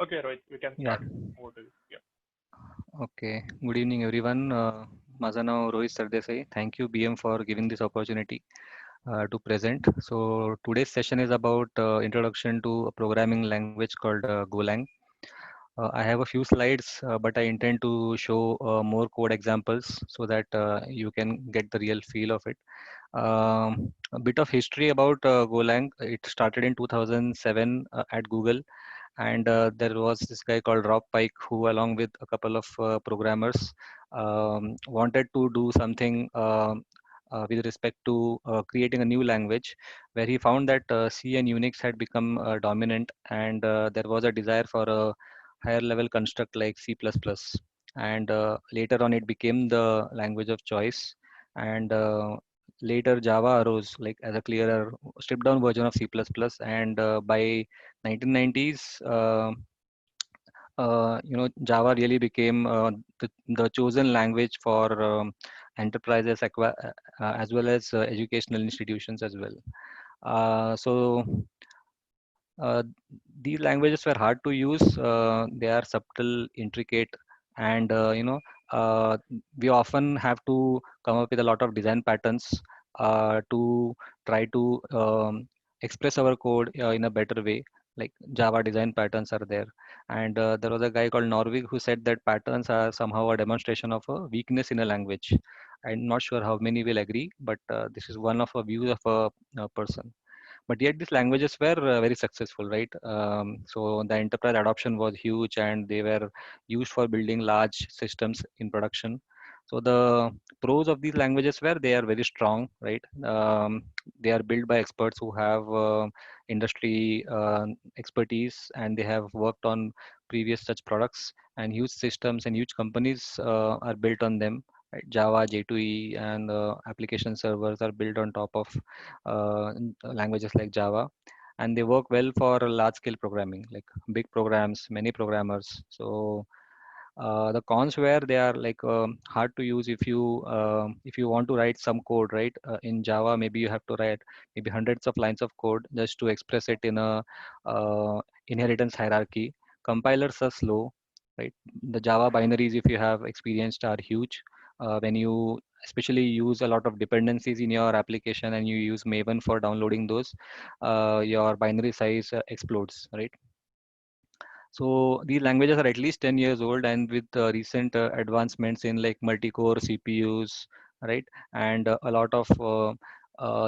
Okay, Rohit, we can Yeah, start. Over to you. Yeah. okay. Good evening, everyone. माझं नाव Rohit Sardesai. Thank you, BM, for giving this opportunity to present. So today's session is about introduction to a programming language called Golang. I have a few slides, but I intend to show more code examples so that you can get the real feel of it. A bit of history about Golang. It started in 2007 at Google, and there was this guy called Rob Pike who, along with a couple of programmers, wanted to do something with respect to creating a new language, where he found that C and Unix had become dominant, and there was a desire for a higher level construct like C++. And later on, it became the language of choice. And later, Java arose like as a clearer, stripped down version of C++. And by 1990s, Java really became the chosen language for enterprises as well as educational institutions as well. So uh, these languages were hard to use. They are subtle, intricate, and we often have to come up with a lot of design patterns to try to express our code in a better way. Like Java design patterns are there, and there was a guy called Norvig who said that patterns are somehow a demonstration of a weakness in a language. I'm not sure how many will agree, but this is one of a views of a person. But yet these languages were very successful, right? So the enterprise adoption was huge, and they were used for building large systems in production. So the pros of these languages were they are very strong, right? They are built by experts who have industry expertise, and they have worked on previous such products, and huge systems and huge companies are built on them, right? Java, J2E, and application servers are built on top of languages like Java, and they work well for large scale programming, like big programs, many programmers. So the cons where they are like hard to use if you want to write some code, right? In Java, maybe you have to write maybe hundreds of lines of code just to express it in a inheritance hierarchy. Compilers are slow, right? The Java binaries, if you have experienced, are huge. When you especially use a lot of dependencies in your application and you use Maven for downloading those, your binary size explodes, right? So these languages are at least 10 years old, and with recent advancements in like multi-core CPUs, right, and a lot of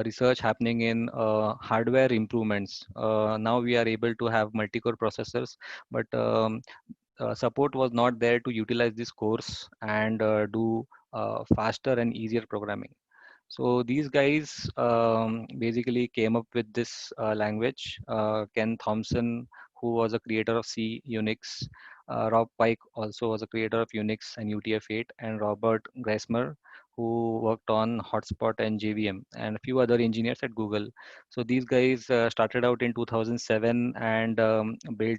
research happening in hardware improvements. Now we are able to have multi-core processors, but support was not there to utilize this course and do faster and easier programming. So these guys basically came up with this language. Ken Thompson, who was a creator of C Unix, Rob Pike also was a creator of Unix and UTF-8, and Robert Grasmer, who worked on Hotspot and JVM, and a few other engineers at Google. So these guys started out in 2007 and built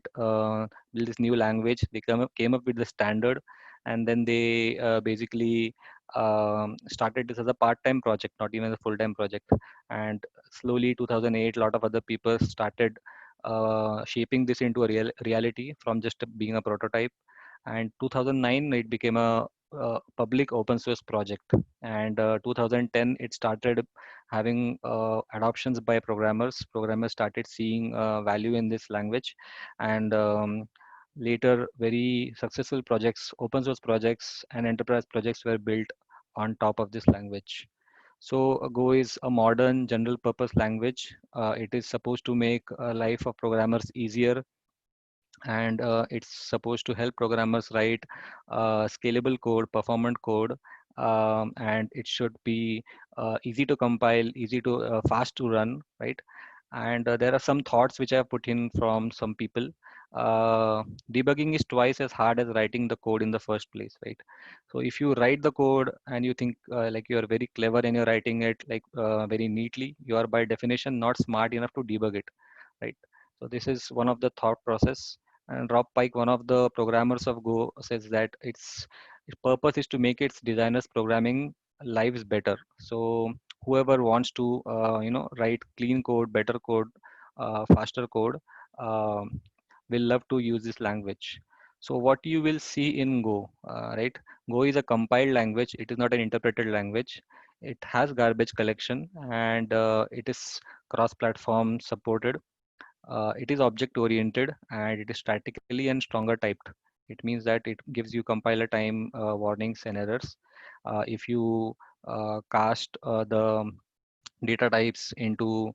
this new language. They came up with the standard, and then they basically started this as a part-time project, not even a full-time project. And slowly, 2008, a lot of other people started shaping this into a reality from just being a prototype. And 2009, it became a public open source project. And 2010, it started having adoptions by programmers. Programmers started seeing value in this language, and later, very successful projects, open source projects, and enterprise projects were built on top of this language. So Go is a modern general purpose language. It is supposed to make life of programmers easier, and it's supposed to help programmers write scalable code, performant code, and it should be easy to compile, easy to fast to run, right? And there are some thoughts which I have put in from some people. uh, Debugging is twice as hard as writing the code in the first place, right? So if you write the code and you think like you are very clever and you're writing it like very neatly, you are by definition not smart enough to debug it, right? So this is one of the thought process. And Rob Pike, one of the programmers of Go, says that its purpose is to make its designers programming lives better. So whoever wants to write clean code, better code, faster code, um will love to use this language. So what you will see in Go, right? Go is a compiled language. It is not an interpreted language. It has garbage collection, and it is cross-platform supported. It is object oriented, and it is statically and stronger typed. It means that it gives you compiler time warnings and errors. If you cast the data types into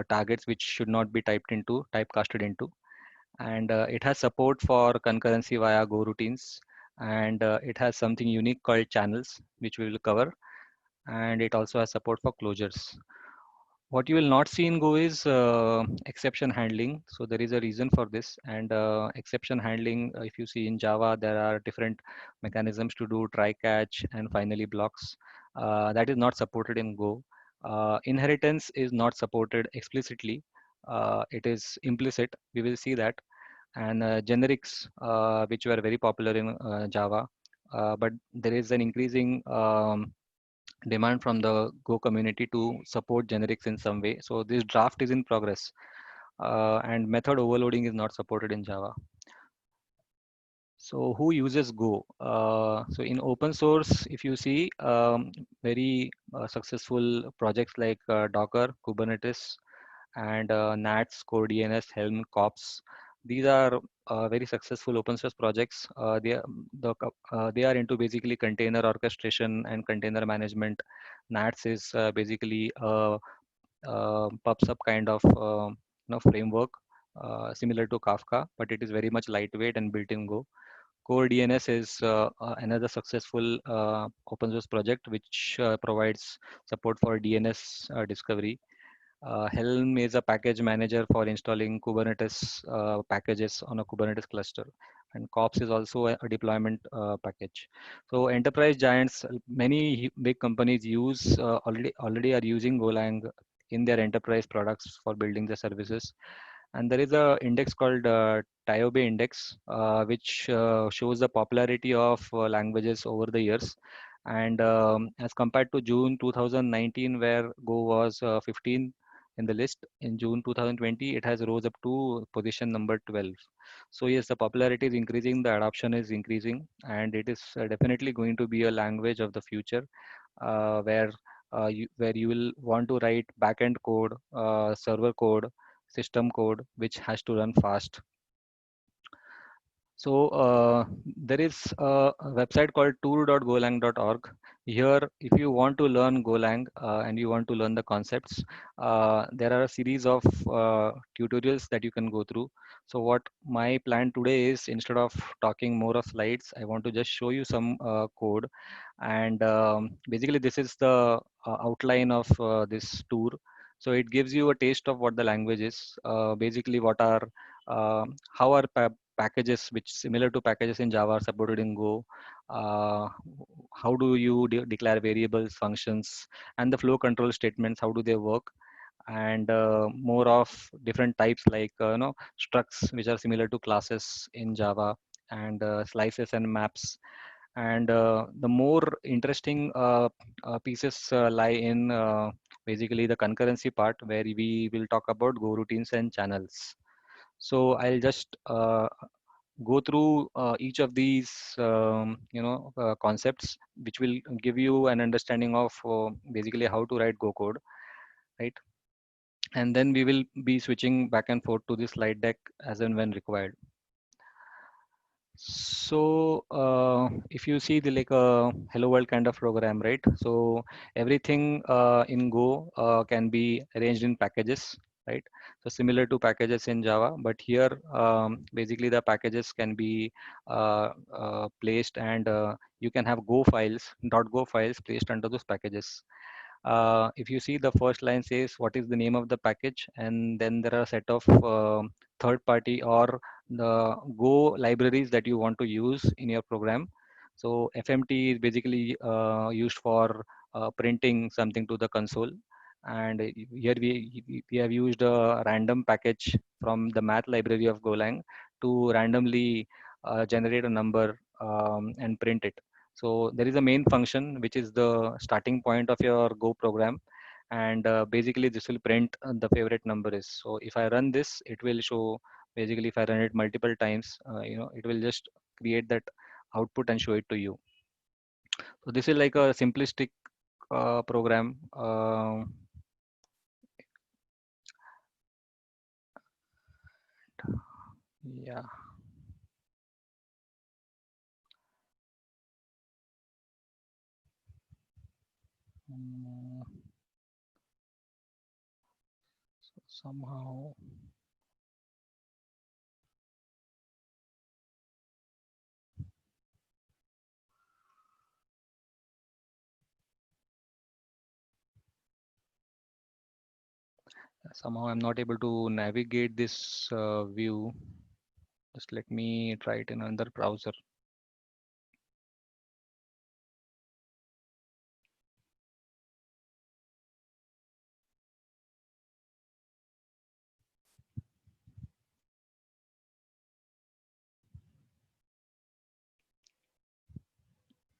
targets which should not be typecasted into, and it has support for concurrency via Go routines, and it has something unique called channels, which we will cover, and it also has support for closures. What you will not see in Go is exception handling. So there is a reason for this. And exception handling, if you see in Java, there are different mechanisms to do try catch and finally blocks. That is not supported in Go. Inheritance is not supported explicitly. It is implicit. We will see that. And generics, which were very popular in Java, but there is an increasing demand from the Go community to support generics in some way. So this draft is in progress, and method overloading is not supported in Java. So who uses Go? So in open source, if you see very successful projects like Docker, Kubernetes, and NATS, Core DNS, Helm, Kops. These are very successful open source projects. They are into basically container orchestration and container management. NATS is basically a, PubSub kind of framework similar to Kafka, but it is very much lightweight and built in Go. Core DNS is another successful open source project which provides support for DNS discovery. Helm is a package manager for installing Kubernetes packages on a Kubernetes cluster. And Kops is also a deployment package. So enterprise giants, many big companies use already are using Golang in their enterprise products for building the services. And there is a index called Tiobe index, which shows the popularity of languages over the years. And as compared to June 2019, where Go was 15 in the list, in June 2020, it has rose up to position number 12. So yes, the popularity is increasing, the adoption is increasing, and it is definitely going to be a language of the future, where where you will want to write backend code, server code, system code, which has to run fast. So there is a website called tour.golang.org. Here, if you want to learn Golang and you want to learn the concepts, there are a series of tutorials that you can go through. So what my plan today is, instead of talking more of slides, I want to just show you some code. And basically, this is the outline of this tour. So it gives you a taste of what the language is. Basically, what are how are packages which similar to packages in Java are supported in Go. Uh, how do you declare variables, functions, and the flow control statements? How do they work? And more of different types like structs, which are similar to classes in Java, and slices and maps. And the more interesting pieces lie in basically the concurrency part, where we will talk about Go routines and channels. So I'll just go through each of these concepts, which will give you an understanding of basically how to write Go code, right? And then we will be switching back and forth to the slide deck as and when required. So if you see the like a hello world kind of program, right? So everything in Go can be arranged in packages, right? So similar to packages in Java, but here basically the packages can be placed, and you can have Go files, .go files placed under those packages. If you see, the first line says what is the name of the package, and then there are a set of third party or the Go libraries that you want to use in your program. So FMT is basically used for printing something to the console. And here we have used a random package from the math library of Golang to randomly generate a number and print it. So there is a main function, which is the starting point of your Go program. And basically this will print the favorite number is. So if I run this, it will show basically if I run it multiple times, it will just create that output and show it to you. So this is like a simplistic program. Yeah. Mm, so somehow I'm not able to navigate this view. Just let me try it in another browser.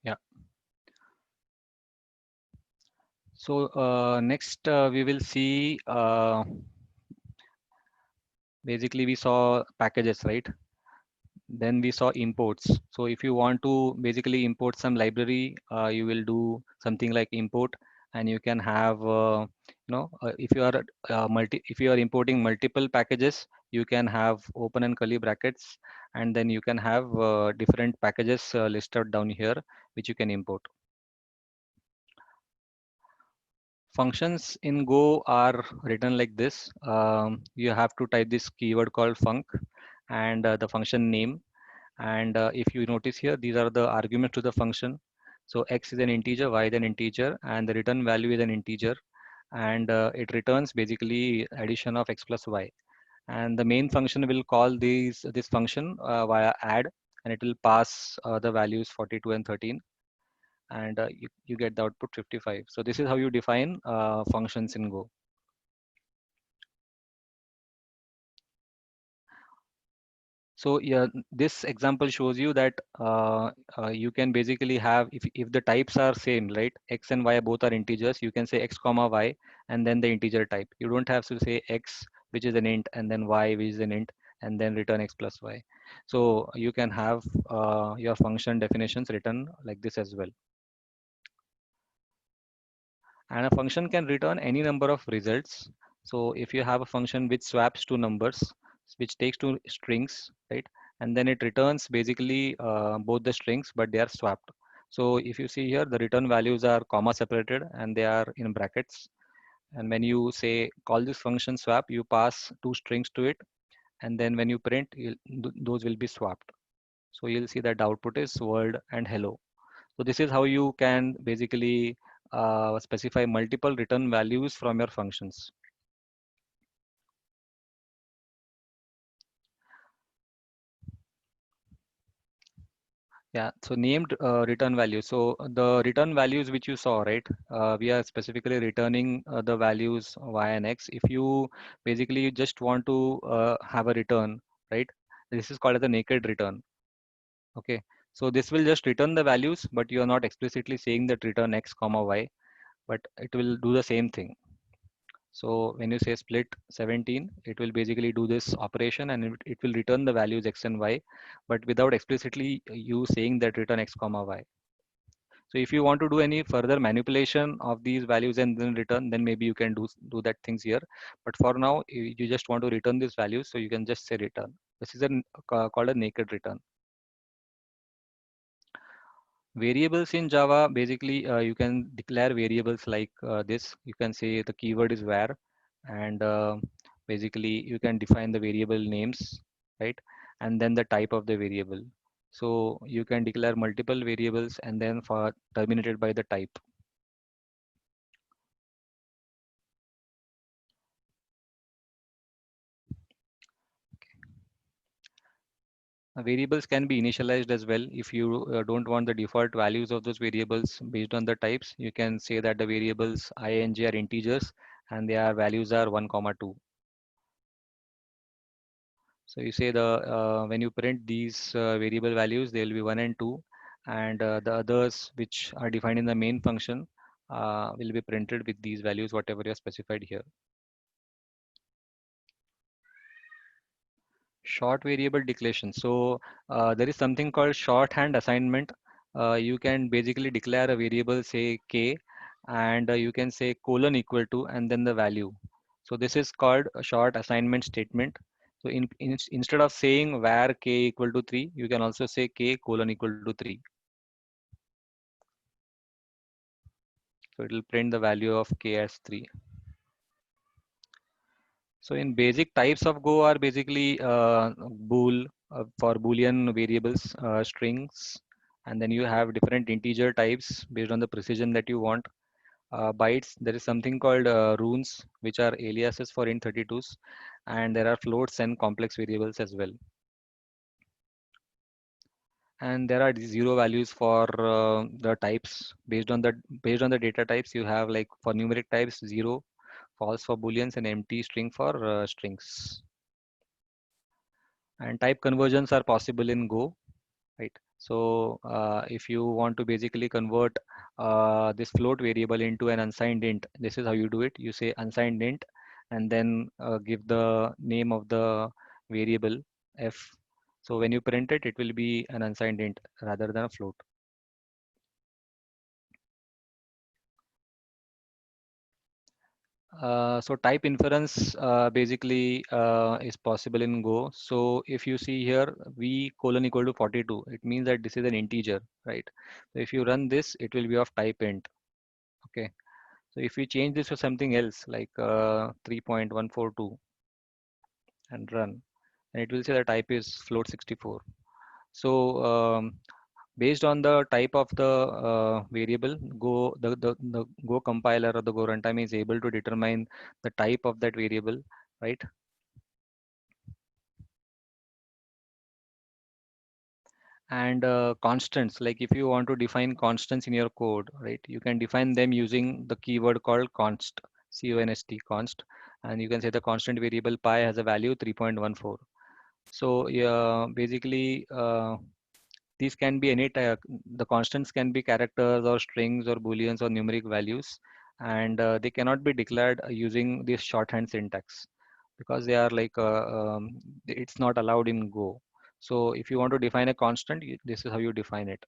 Yeah. So next we will see basically we saw packages, right? Then we saw imports. So if you want to basically import some library, you will do something like import, and you can have if you are importing multiple packages, you can have open and curly brackets, and then you can have different packages listed down here which you can import. Functions in Go are written like this. You have to type this keyword called func and the function name. And if you notice here, these are the arguments to the function. So x is an integer, y is an integer, and the return value is an integer. And it returns basically addition of x plus y. And the main function will call this function via add, and it will pass the values 42 and 13. And you get the output 55. So this is how you define functions in Go. So yeah, this example shows you that you can basically have, if the types are same, right? X and Y both are integers. You can say X comma Y and then the integer type. You don't have to say X, which is an int, and then Y, which is an int, and then return X plus Y. So you can have your function definitions written like this as well. And a function can return any number of results. So if you have a function which swaps two numbers, which takes two strings, right, and then it returns basically both the strings, but they are swapped. So if you see here, the return values are comma separated and they are in brackets. And when you say call this function swap, you pass two strings to it, and then when you print, those will be swapped. So you'll see that the output is world and hello. So this is how you can basically specify multiple return values from your functions. Yeah, so named return values. So the return values which you saw, right? We are specifically returning the values y and x. If you basically just want to have a return, right? This is called as a naked return. Okay. So this will just return the values, but you are not explicitly saying that return x comma y, but it will do the same thing. So when you say split 17, it will basically do this operation and it will return the values x and y, but without explicitly you saying that return x comma y. So if you want to do any further manipulation of these values and then return, then maybe you can do that things here. But for now, you just want to return these values, so you can just say return. This is called a naked return. Variables in Java, basically, you can declare variables like this. You can say the keyword is var, and basically you can define the variable names, right? And then the type of the variable. So you can declare multiple variables and then for terminated by the type. Variables can be initialized as well. If you don't want the default values of those variables based on the types, you can say that the variables ing are integers and their values are 1 comma 2. So you say the when you print these variable values, they will be 1 and 2, and the others which are defined in the main function will be printed with these values, whatever you have specified here. Short variable declaration. So there is something called shorthand assignment. You can basically declare a variable, say k, and you can say colon equal to and then the value. So this is called a short assignment statement. So instead of saying var k equal to 3, you can also say k colon equal to 3. So it will print the value of k as 3. So in basic types of Go are basically bool for Boolean variables, strings, and then you have different integer types based on the precision that you want. Bytes, there is something called runes, which are aliases for int32s, and there are floats and complex variables as well. And there are zero values for the types based on the data types. You have like for numeric types 0, false for booleans, and empty string for strings. And type conversions are possible in Go, right? So if you want to basically convert this float variable into an unsigned int, this is how you do it. You say unsigned int and then give the name of the variable f. So when you print it, it will be an unsigned int rather than a float. So type inference basically is possible in Go. So if you see here v colon equal to 42, it means that this is an integer, right? So if you run this, it will be of type int. Okay. So if we change this to something else like 3.142 and run, and it will say the type is float 64. So based on the type of the variable, the Go compiler or the Go runtime is able to determine the type of that variable, right? And constants, like if you want to define constants in your code, right, you can define them using the keyword called const, const, and you can say the constant variable pi has a value 3.14. So yeah, basically these can be any type. The constants can be characters or strings or booleans or numeric values, and they cannot be declared using this shorthand syntax because they are like it's not allowed in Go. So if you want to define a constant, this is how you define it,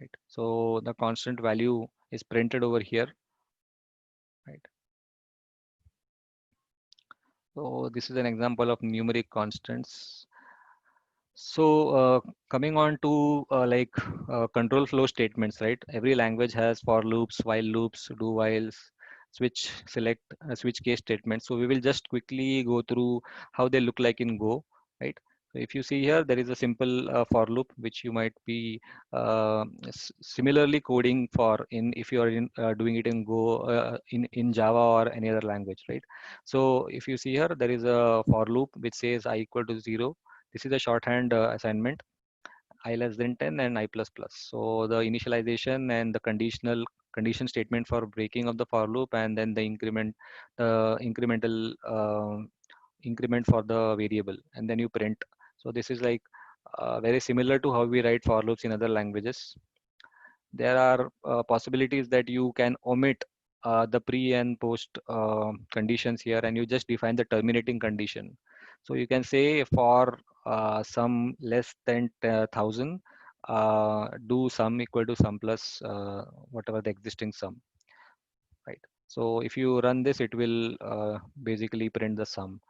right? So the constant value is printed over here, right? So this is an example of numeric constants. So coming on to control flow statements, right? Every language has for loops, while loops, do whiles, switch, select, switch case statements. So we will just quickly go through how they look like in Go, right? So if you see here, there is a simple for loop which you might be similarly coding for in if you are doing it in Go in Java or any other language, right? So if you see here, there is a for loop which says I equal to 0. This is a shorthand assignment, I less than 10 and I plus plus. So the initialization and the condition statement for breaking of the for loop, and then the incremental increment for the variable, and then you print. So this is like very similar to how we write for loops in other languages. There are possibilities that you can omit the pre and post conditions here, and you just define the terminating condition. So you can say for sum less than 1000, do sum equal to sum plus whatever the existing sum, right? So if you run this, it will basically print the sum.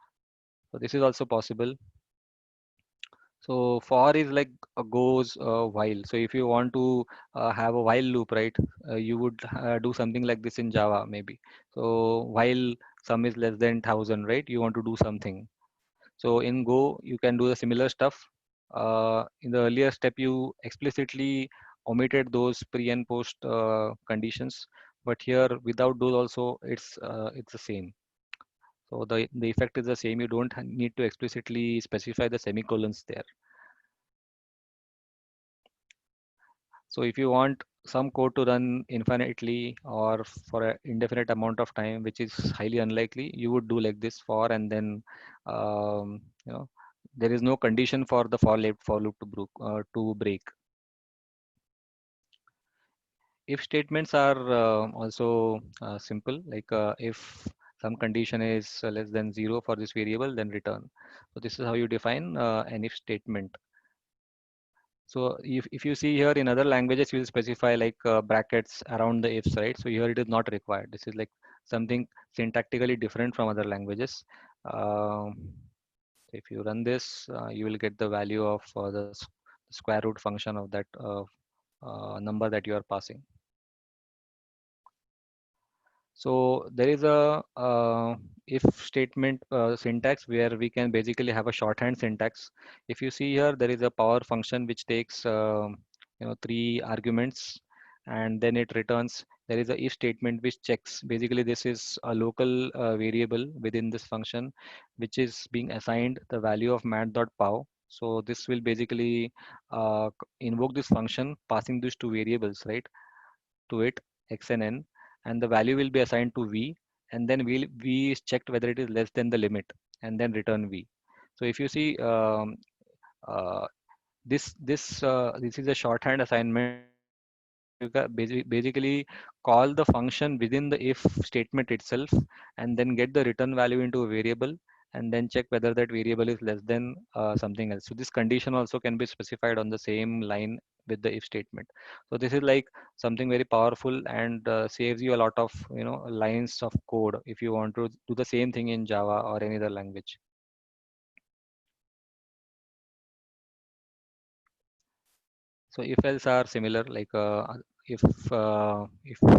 So this is also possible. So for is like a goes while. So if you want to have a while loop, right, you would do something like this in Java maybe. So while sum is less than 1000, right, you want to do something. So in Go, you can do the similar stuff. In the earlier step, you explicitly omitted those pre and post conditions, but here without those also, it's the same. So the effect is the same. You don't need to explicitly specify the semicolons there. So if you want some code to run infinitely or for an indefinite amount of time, which is highly unlikely, you would do like this for, and then you know, there is no condition for the for loop to break. If statements are also simple, like if some condition is less than 0 for this variable, then return. So this is how you define an if statement. So if you see here in other languages, you'll specify like brackets around the ifs, right? So here it is not required. This is like something syntactically different from other languages. Um, if you run this, you will get the value of the square root function of that number that you are passing. So there is a if statement syntax where we can basically have a shorthand syntax. If you see here, there is a power function which takes three arguments, and then it returns. There is a if statement which checks. Basically, this is a local variable within this function, which is being assigned the value of mat.pow. So this will basically invoke this function, passing these two variables, right, to it, x and n, and the value will be assigned to v, and then v is checked whether it is less than the limit, and then return v. So if you see, uh, this is a shorthand assignment where you can basically call the function within the if statement itself, and then get the return value into a variable, and then check whether that variable is less than something else. So this condition also can be specified on the same line with the if statement. So this is like something very powerful, and saves you a lot of lines of code if you want to do the same thing in Java or any other language. So if else are similar, like if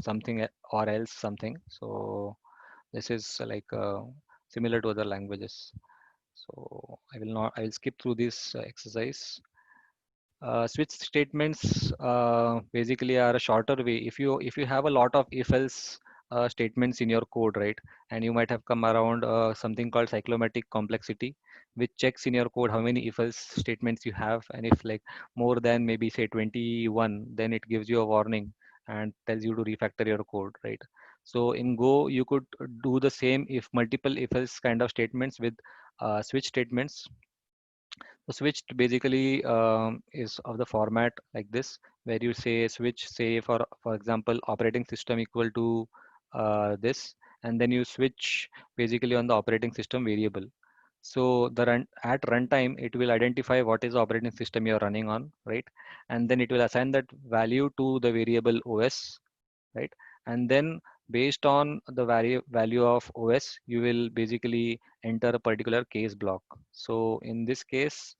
something or else something. So this is like similar to other languages. So I will skip through this exercise. Switch statements basically are a shorter way. If you have a lot of if else statements in your code, right, and you might have come around something called cyclomatic complexity, which checks in your code how many if else statements you have, and if like more than maybe say 21, then it gives you a warning and tells you to refactor your code, right? So in Go, you could do the same if multiple if else kind of statements with switch statements. So switched basically is of the format like this, where you say switch, say for example, operating system equal to this, and then you switch basically on the operating system variable. So at runtime, it will identify what is the operating system you're running on, right? And then it will assign that value to the variable OS, right? And then based on the value of OS, you will basically enter a particular case block. So in this case,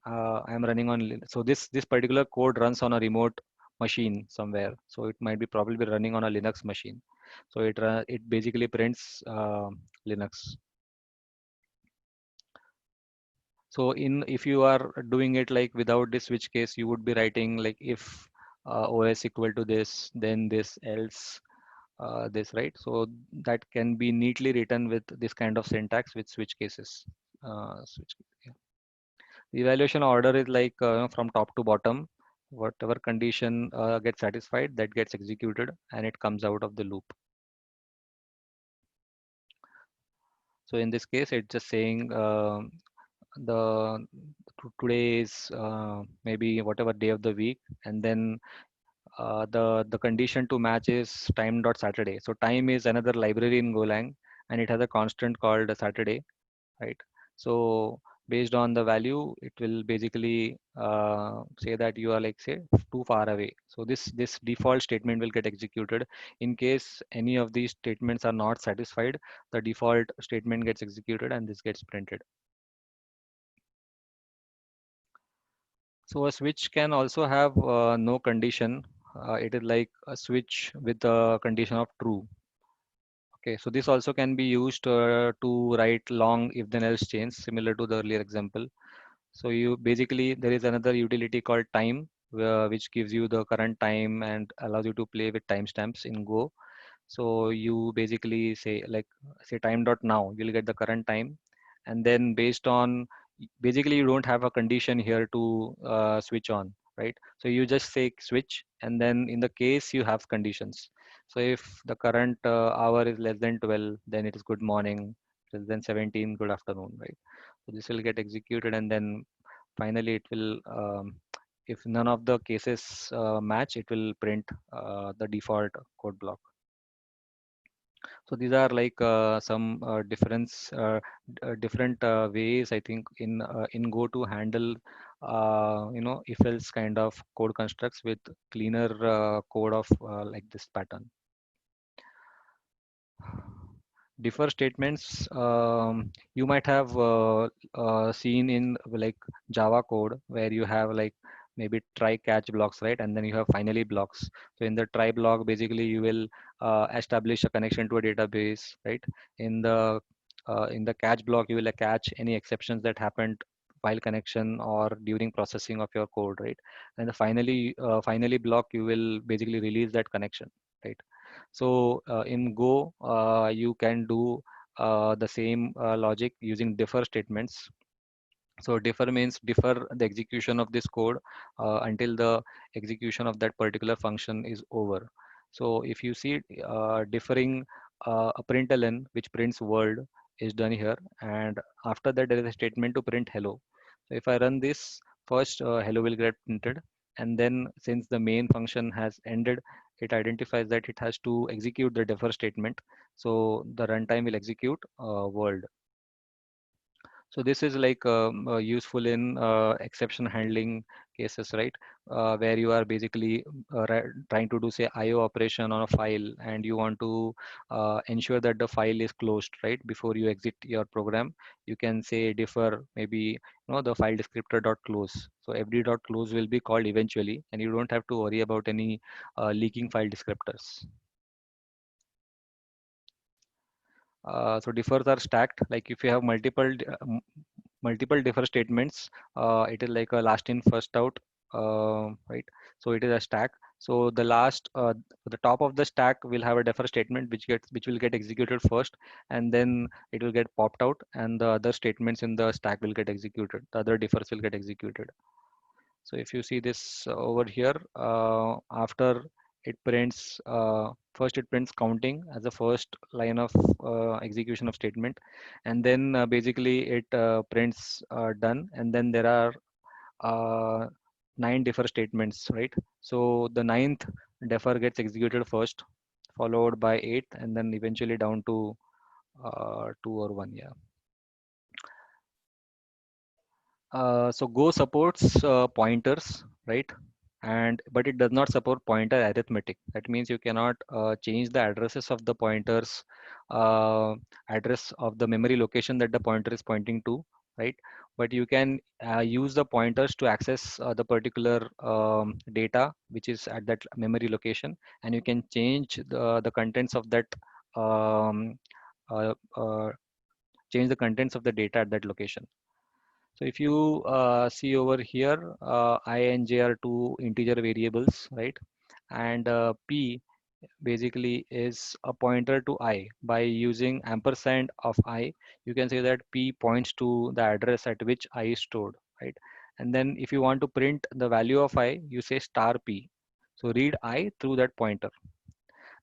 I'm running on so this particular code runs on a remote machine somewhere, so it might be probably running on a Linux machine. So it basically prints Linux. So in if you are doing it like without this switch case, you would be writing like if OS equal to this, then this, else this, right? So that can be neatly written with this kind of syntax with switch cases. Yeah. The evaluation order is like from top to bottom. Whatever condition gets satisfied, that gets executed, and it comes out of the loop. So in this case, it's just saying the today is maybe whatever day of the week, and then the condition to match is time dot Saturday. So time is another library in Golang, and it has a constant called Saturday, right? So based on the value, it will basically say that you are like say too far away. So this default statement will get executed. In case any of these statements are not satisfied, the default statement gets executed and this gets printed. So a switch can also have no condition. It is like a switch with the condition of true. Okay, so this also can be used to write long if then else chains, similar to the earlier example. So you basically there is another utility called time, which gives you the current time and allows you to play with timestamps in Go. So you basically say like say time dot now, you'll get the current time, and then based on basically you don't have a condition here to switch on, right? So you just say switch, and then in the case you have conditions. So if the current hour is less than 12, then it is good morning. Less than 17, good afternoon, right? So this will get executed, and then finally it will if none of the cases match, it will print the default code block. So these are like some different ways I think in Go to handle if else kind of code constructs with cleaner code of like this pattern. Differ statements you might have seen in like Java code where you have like maybe try catch blocks, right? And then you have finally blocks. So in the try block, basically you will establish a connection to a database, right? In the catch block, you will catch any exceptions that happened while connection or during processing of your code, right? And the finally block, you will basically release that connection, right? So in Go, you can do the same logic using differ statements. So differ means defer the execution of this code until the execution of that particular function is over. So if you see differing a println which prints world is done here, and after that there is a statement to print hello. So if I run this, first hello will get printed, and then since the main function has ended, it identifies that it has to execute the defer statement. So the runtime will execute world. So this is like useful in exception handling cases, right? Where you are basically trying to do say IO operation on a file, and you want to ensure that the file is closed, right? Before you exit your program, you can say defer maybe the file descriptor dot close. So fd dot close will be called eventually, and you don't have to worry about any leaking file descriptors. So differs are stacked. Like if you have multiple differ statements, it is like a last in first out, right? So it is a stack. So the top of the stack will have a differ statement which will get executed first, and then it will get popped out, and the other statements in the stack will get executed. The other differs will get executed. So if you see this over here, after it prints, first it prints counting as the first line of execution of statement, and then basically it prints done, and then there are uh, 9 differ statements, right? So the ninth defer gets executed first, followed by eighth, and then eventually down to 2 or 1. Yeah. So Go supports pointers, right? And but it does not support pointer arithmetic. That means you cannot change the addresses of the pointers, address of the memory location that the pointer is pointing to, right? But you can use the pointers to access the particular data which is at that memory location, and you can change the contents of that um, uh, uh, change the contents of the data at that location. So if you see over here, I and j are two integer variables, right? And p basically is a pointer to I. By using ampersand of I, you can say that p points to the address at which I is stored, right? And then if you want to print the value of I, you say star p. So read I through that pointer.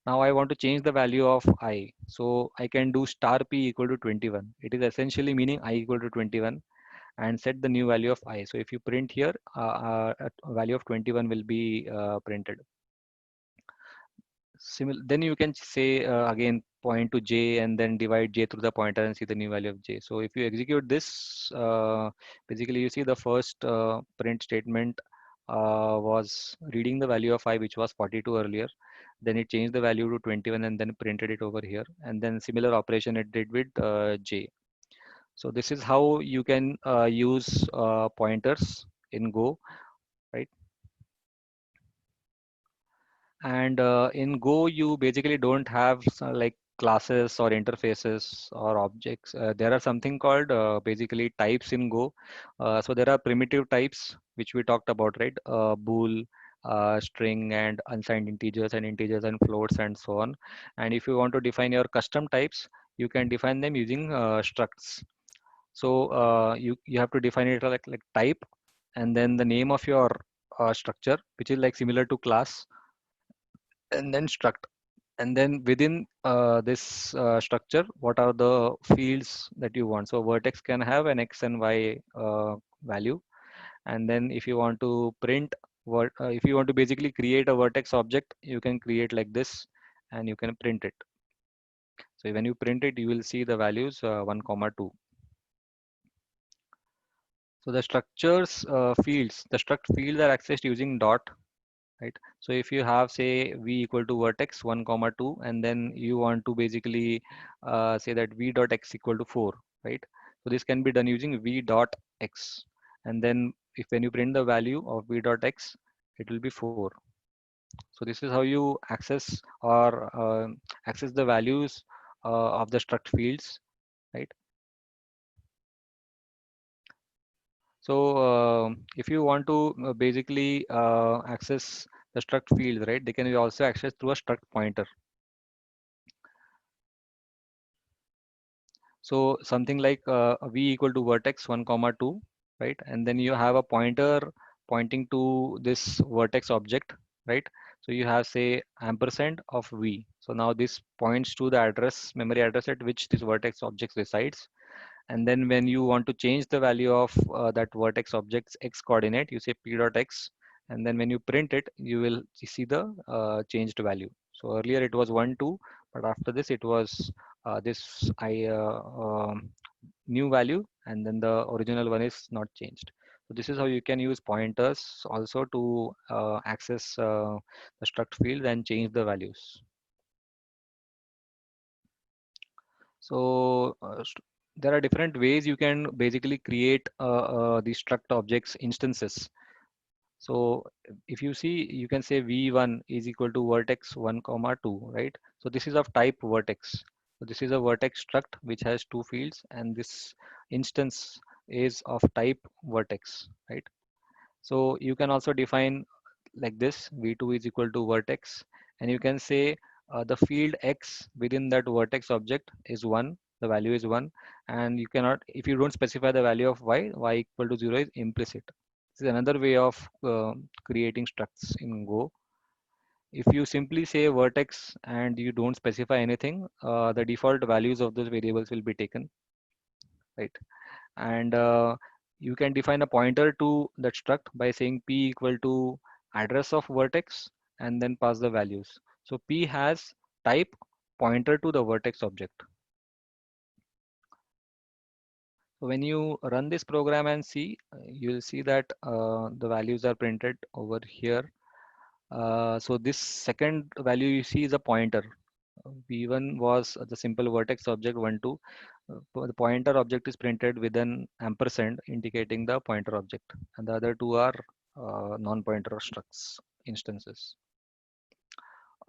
Now I want to change the value of I. So I can do star p equal to 21. It is essentially meaning I equal to 21, and set the new value of I. So if you print here, a value of 21 will be printed. Then you can say again point to j and then divide j through the pointer and see the new value of j. So if you execute this, basically you see the first print statement was reading the value of I, which was 42 earlier. Then it changed the value to 21 and then printed it over here. And then similar operation it did with j. So this is how you can use pointers in Go, right? And in Go, you basically don't have like classes or interfaces or objects. There are something called basically types in Go. So there are primitive types, which we talked about, right? Bool, string and unsigned integers and floats and so on. And if you want to define your custom types, you can define them using structs. So you have to define it like type, and then the name of your structure, which is like similar to class, and then struct. And then within this structure, what are the fields that you want? So vertex can have an x and y value. And then if you want to print, if you want to basically create a vertex object, you can create like this, and you can print it. So when you print it, you will see the values 1 comma 2. So the structures fields, the struct fields are accessed using dot, right? So if you have say v equal to vertex 1 comma 2, and then you want to basically say that v dot x equal to 4, right? So this can be done using v dot x, and then if when you print the value of v dot x, it will be 4. So this is how you access the values of the struct fields, right? So if you want to basically access the struct fields, right, they can be also accessed through a struct pointer. So something like v equal to vertex 1 comma 2, right? And then you have a pointer pointing to this vertex object, right? So you have say ampersand of v. So now this points to the address, memory address at which this vertex object resides. And then when you want to change the value of that vertex object's x coordinate, you say p dot x, and then when you print it, you will see the changed value. So earlier it was 1 2, but after this it was this new value, and then the original one is not changed. So this is how you can use pointers also to access the struct field and change the values. So there are different ways you can basically create these struct objects instances. So if you see, you can say v1 is equal to vertex 1 comma 2, right? So this is of type vertex. So this is a vertex struct which has two fields, and this instance is of type vertex, right? So you can also define like this: v2 is equal to vertex, and you can say the field x within that vertex object is 1, the value is 1, and you cannot, if you don't specify the value of y equal to 0 is implicit. This is another way of creating structs in Go. If you simply say vertex and you don't specify anything, the default values of those variables will be taken, right? And you can define a pointer to that struct by saying p equal to address of vertex and then pass the values. So p has type pointer to the vertex object. So when you run this program and see, you'll see that the values are printed over here. So this second value you see is a pointer. V1 was the simple vertex object 1 2. The pointer object is printed with an ampersand indicating the pointer object, and the other two are non-pointer structs instances.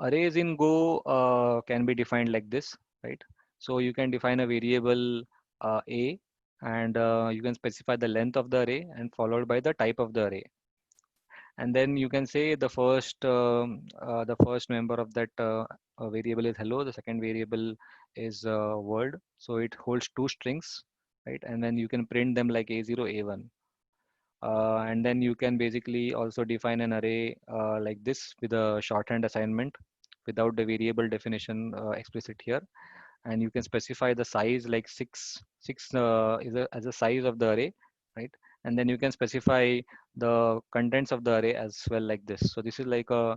Arrays in Go can be defined like this, right? So you can define a variable a, and you can specify the length of the array and followed by the type of the array. And then you can say the first member of that variable is hello, the second variable is word, so it holds two strings, right? And then you can print them like a0 a1, and then you can basically also define an array like this with a shorthand assignment without the variable definition explicit here, and you can specify the size like 6 is as a size of the array, right? And then you can specify the contents of the array as well like this. So this is like a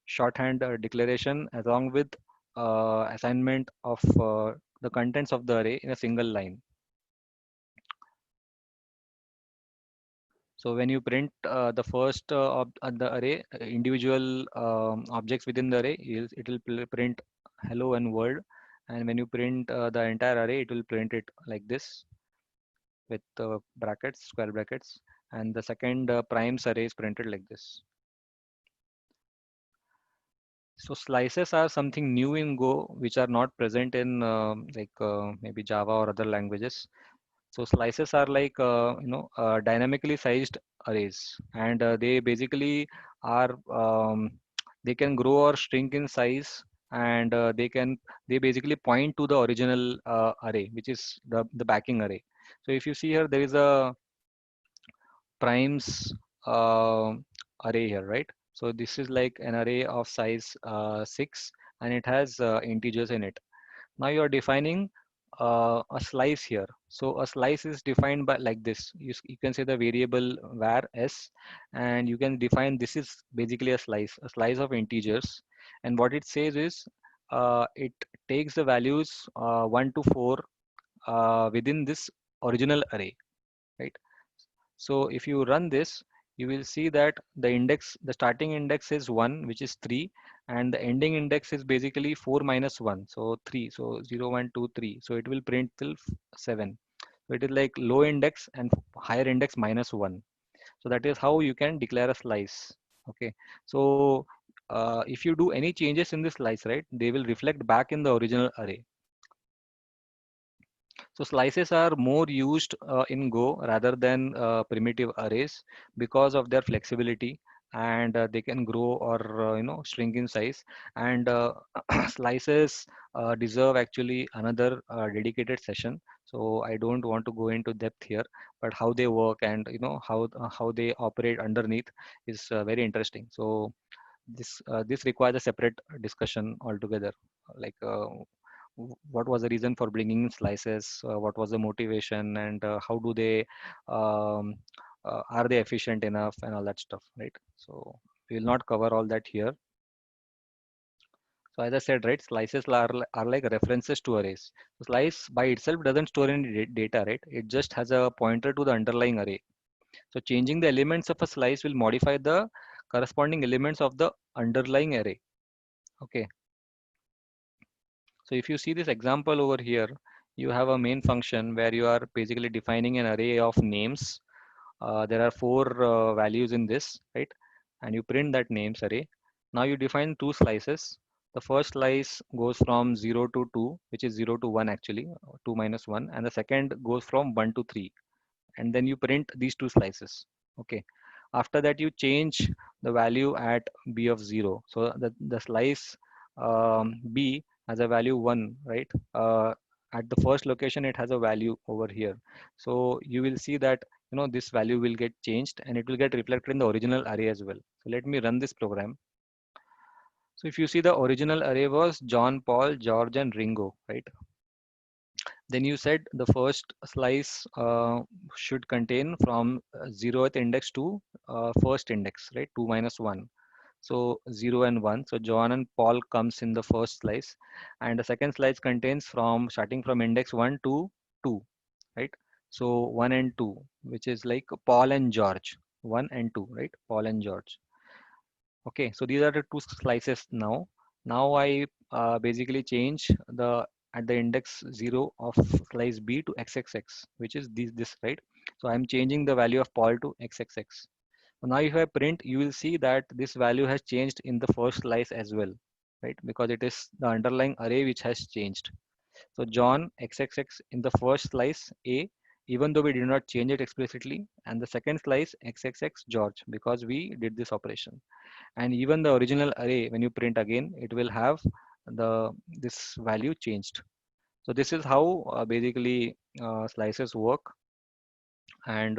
shorthand declaration along with assignment of the contents of the array in a single line. So when you print the first the array, individual objects within the array, it will print hello and world. And when you print the entire array, it will print it like this with brackets, square brackets. And the second primes array is printed like this. So slices are something new in Go, which are not present in maybe Java or other languages. So slices are like dynamically sized arrays, and they basically are they can grow or shrink in size, and they basically point to the original array, which is the backing array. So if you see here, there is a primes uh, array here, right? So this is like an array of size 6, and it has integers in it. Now you are defining a slice here. So a slice is defined by like this. You can say the variable var s, and you can define this is basically a slice of integers. And what it says is it takes the values 1 to 4 within this original array, right? So if you run this, you will see that the starting index is 1, which is 3, and the ending index is basically 4 minus 1, so 3. So 0, 1, 2, 3. So it will print till 7. So it is like low index and higher index minus 1. So that is how you can declare a slice. Okay. So if you do any changes in this slice, right, they will reflect back in the original array. So slices are more used in Go rather than primitive arrays because of their flexibility, and they can grow or shrink in size. And slices deserve actually another dedicated session. So I don't want to go into depth here, but how they work and how they operate underneath is very interesting. So this requires a separate discussion altogether. Like what was the reason for bringing in slices, what was the motivation, and how do they um, are they efficient enough and all that stuff, right? So we will not cover all that here. So as I said, right, slices are like references to arrays. So slice by itself doesn't store any data, right? It just has a pointer to the underlying array. So changing the elements of a slice will modify the corresponding elements of the underlying array. Okay. So if you see this example over here, you have a main function where you are basically defining an array of names. There are four values in this, right? And you print that names array. Now you define two slices. The first slice goes from 0 to 2, which is 0 to 1 actually, 2 minus 1. And the second goes from 1 to 3. And then you print these two slices. Okay. After that, you change the value at b of 0. So the slice b has a value 1, right? At the first location, it has a value over here. So you will see that this value will get changed and it will get reflected in the original array as well. So let me run this program. So if you see, the original array was John, Paul, George, and Ringo, right? Then you said the first slice should contain from 0th index to first index, right? 2 minus 1. So 0 and 1. So John and Paul comes in the first slice. And the second slice contains from starting from index 1 to 2, right? So 1 and 2, which is like Paul and George. 1 and 2, right? Paul and George. Okay, so these are the two slices now. Now I basically change the at the index 0 of slice B to XXX, which is this, right? So I'm changing the value of Paul to XXX. So now if I print, you will see that this value has changed in the first slice as well, right? Because it is the underlying array which has changed. So John XXX in the first slice A, even though we did not change it explicitly, and the second slice XXX George, because we did this operation. And even the original array, when you print again, it will have this value changed. So this is how basically slices work. And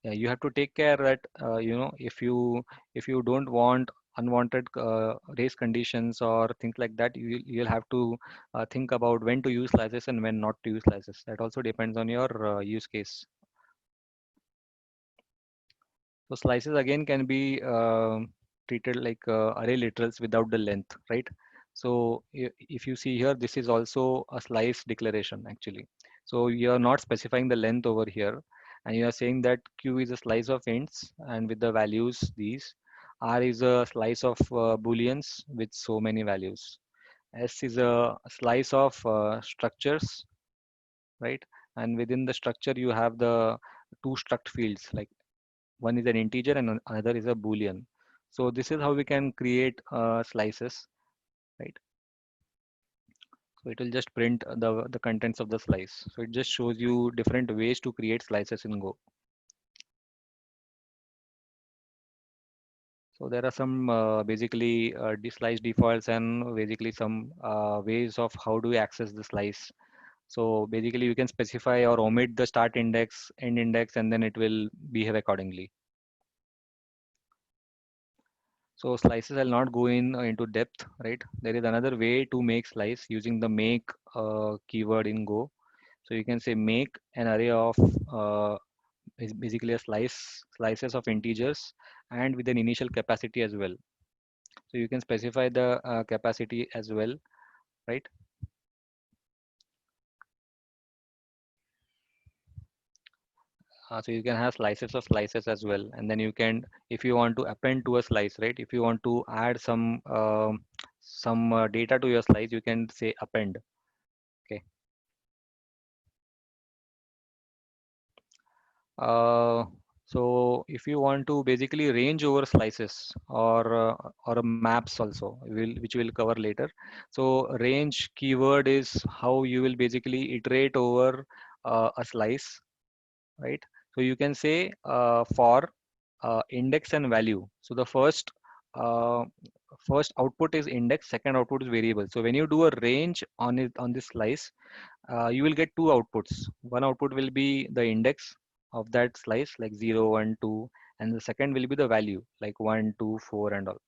yeah, you have to take care that if you don't want unwanted race conditions or things like that, you'll have to think about when to use slices and when not to use slices. That also depends on your use case. So slices again can be treated like array literals without the length, right? So if you see here, this is also a slice declaration actually. So you're not specifying the length over here, and you are saying that Q is a slice of ints and with the values these. R is a slice of booleans with so many values. S is a slice of structures, right? And within the structure, you have the two struct fields, like one is an integer and another is a boolean. So this is how we can create slices, right? So it will just print the contents of the slice. So it just shows you different ways to create slices in Go. So there are some basically slice defaults and basically some ways of how do we access the slice. So basically you can specify or omit the start index, end index, and then it will behave accordingly. So slices, I'll not go into depth, right? There is another way to make slice using the make keyword in Go. So you can say make an array of basically a slices of integers and with an initial capacity as well. So you can specify the capacity as well, right? So you can have slices of slices as well, and then you can, if you want to append to a slice, right? If you want to add some data to your slice, you can say append. Okay. Uh, so if you want to basically range over slices or maps also, which we'll cover later. So range keyword is how you will basically iterate over a slice, right? So you can say for index and value. So the uh, first output is index, second output is variable. So when you do a range on it on this slice, you will get two outputs. One output will be the index of that slice, like 0, 1, 2, and the second will be the value, like 1, 2, 4, and all.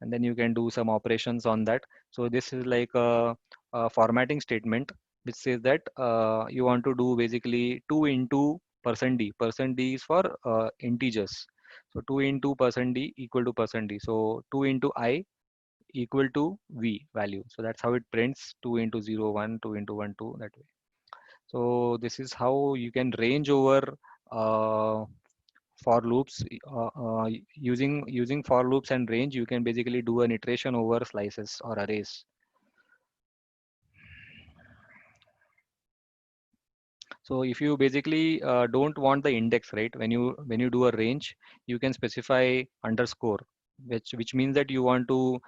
And then you can do some operations on that. So this is like a formatting statement which says that you want to do basically 2 into percent %d. Percent %d is for integers. So 2 into percent %d equal to percent %d. So 2 into I equal to V value. So that's how it prints 2 into 0, 1, 2 into 1, 2, that way. So this is how you can range over uh, for loops. Using for loops and range, you can basically do an iteration over slices or arrays. So if you basically don't want the index, right? When you do a range, you can specify underscore, which means that you want to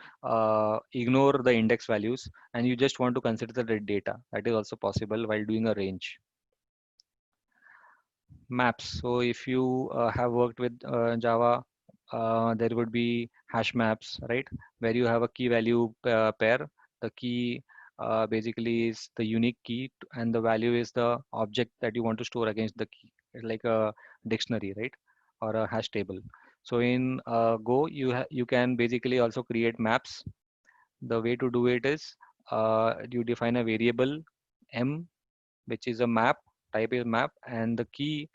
ignore the index values and you just want to consider the data. That is also possible while doing a range. Maps. So if you have worked with Java, there would be hash maps, right? Where you have a key value pair. The key basically is the unique key, and the value is the object that you want to store against the key. It's like a dictionary, right? Or a hash table. So in Go, you can basically also create maps. The way to do it is you define a variable m, which is a map, type is map, and the key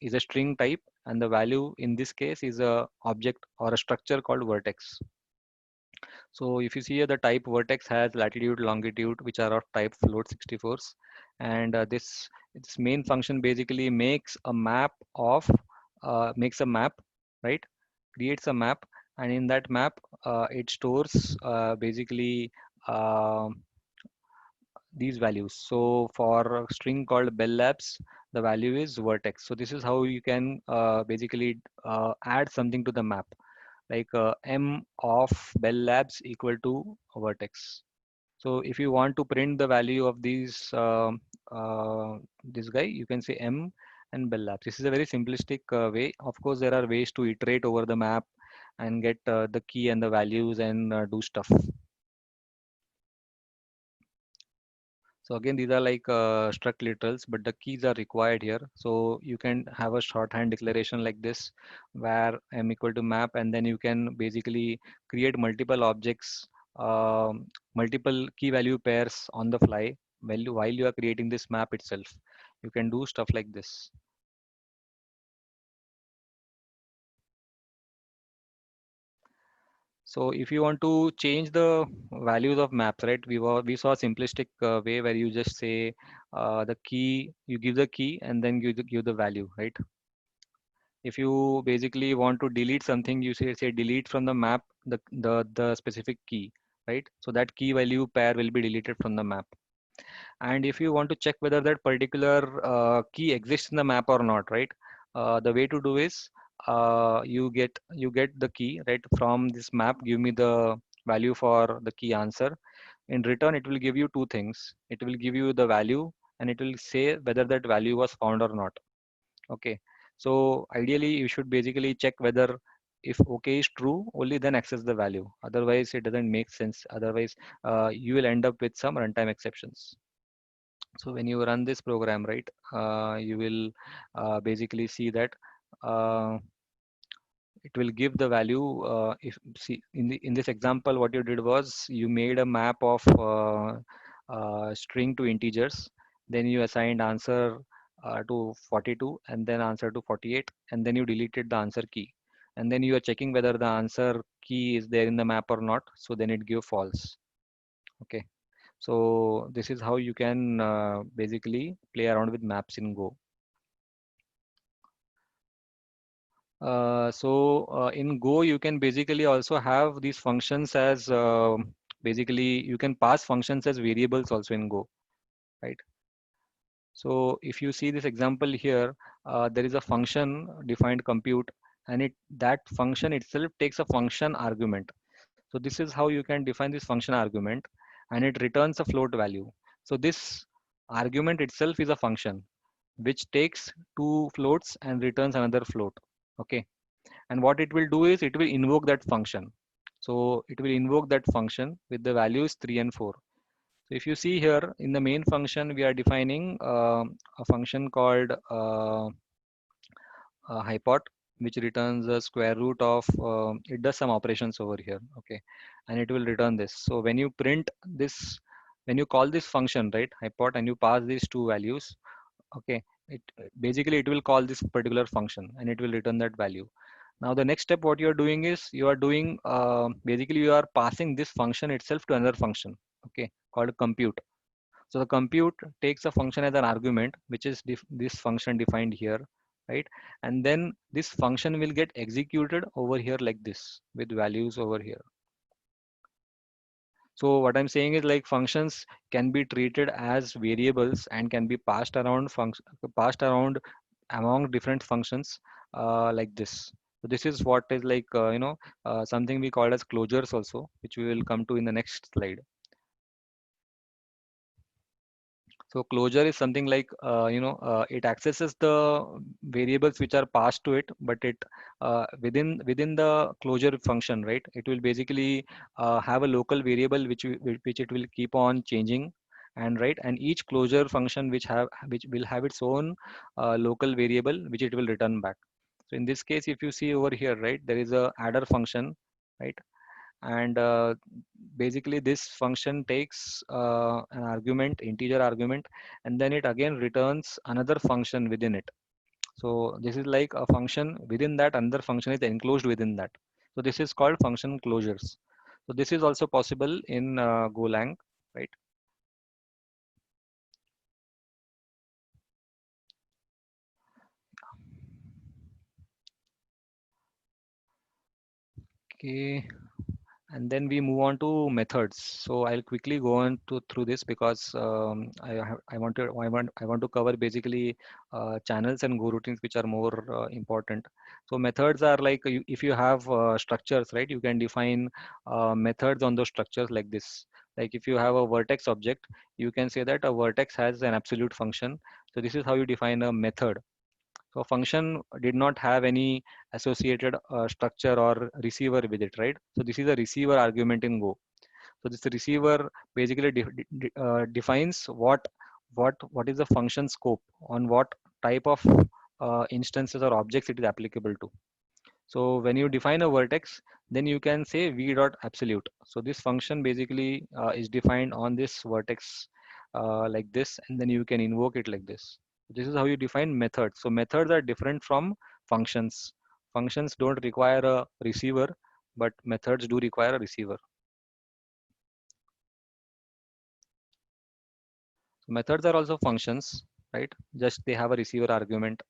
is a string type, and the value in this case is a object or a structure called vertex. So if you see here, the type vertex has latitude, longitude, which are of type float 64s, and this main function basically makes a map, right? Creates a map, and in that map, it stores basically um these values. So for a string called Bell Labs, the value is vertex. So this is how you can basically add something to the map, like m of Bell Labs equal to vertex. So if you want to print the value of this guy, you can say m and Bell Labs. This is a very simplistic way. Of course, there are ways to iterate over the map and get the key and the values and do stuff. So again, these are like struct literals, but the keys are required here. So you can have a shorthand declaration like this, where m equal to map, and then you can basically create multiple objects, multiple key value pairs on the fly while you are creating this map itself. You can do stuff like this. So if you want to change the values of maps, right? We saw a simplistic way where you just say the key, you give the key and then give the value, right? If you basically want to delete something, you say delete from the map the specific key, right? So that key value pair will be deleted from the map. And if you want to check whether that particular key exists in the map or not, right? The way to do is you get the key, right, from this map. Give me the value for the key answer. In return, it will give you two things. It will give you the value, and it will say whether that value was found or not. Okay. So ideally, you should basically check whether if OK is true, only then access the value. Otherwise, it doesn't make sense. Otherwise, you will end up with some runtime exceptions. So when you run this program, right, you will basically see that uh, it will give the value. If see in this example, what you did was you made a map of string to integers, then you assigned answer to 42 and then answer to 48, and then you deleted the answer key. and then you are checking whether the answer key is there in the map or not. So then it give false. Okay. So this is how you can basically play around with maps in Go. In Go, you can basically also have these functions as basically you can pass functions as variables also in Go, right? So if you see this example here, there is a function defined compute, and that function itself takes a function argument. So this is how you can define this function argument, and it returns a float value. So this argument itself is a function which takes two floats and returns another float. Okay. And what it will do is it will invoke that function. So it will invoke that function with the values 3 and 4. So if you see here in the main function, we are defining a function called hypot, which returns the square root of, it does some operations over here. Okay. And it will return this. So when you print this, when you call this function, right, hypot, and you pass these two values, okay, it basically it will call this particular function and it will return that value. Now the next step, what you are doing is you are doing basically you are passing this function itself to another function, okay, called compute. So the compute takes a function as an argument, which is this function defined here, right? And then this function will get executed over here like this with values over here. So what I'm saying is like functions can be treated as variables and can be passed around among different functions like this. So this is what is like something we call as closures also, which we will come to in the next slide. So closure is something like it accesses the variables which are passed to it, but it within the closure function, right? It will basically have a local variable which it will keep on changing, and right, and each closure function which will have its own local variable which it will return back. So in this case, if you see over here, right, there is a adder function, right? And basically this function takes an argument, integer argument, and then it again returns another function within it. So this is like a function within that another function is enclosed within that. So this is called function closures. So this is also possible in Golang, right? Okay. And then we move on to methods. So I'll quickly go on through this because I want to cover basically channels and go routines which are more important. So methods are like if you have structures, right? You can define methods on those structures like this. Like if you have a vertex object, you can say that a vertex has an absolute function. So this is how you define a method. So function did not have any associated structure or receiver with it, right? So this is a receiver argument in Go. So this receiver basically defines what is the function scope, on what type of instances or objects it is applicable to. So when you define a vertex, then you can say v dot absolute. So this function basically is defined on this vertex like this, and then you can invoke it like this. This is how you define methods. So methods are different from functions. Functions don't require a receiver, but methods do require a receiver. So methods are also functions, right? Just they have a receiver argument.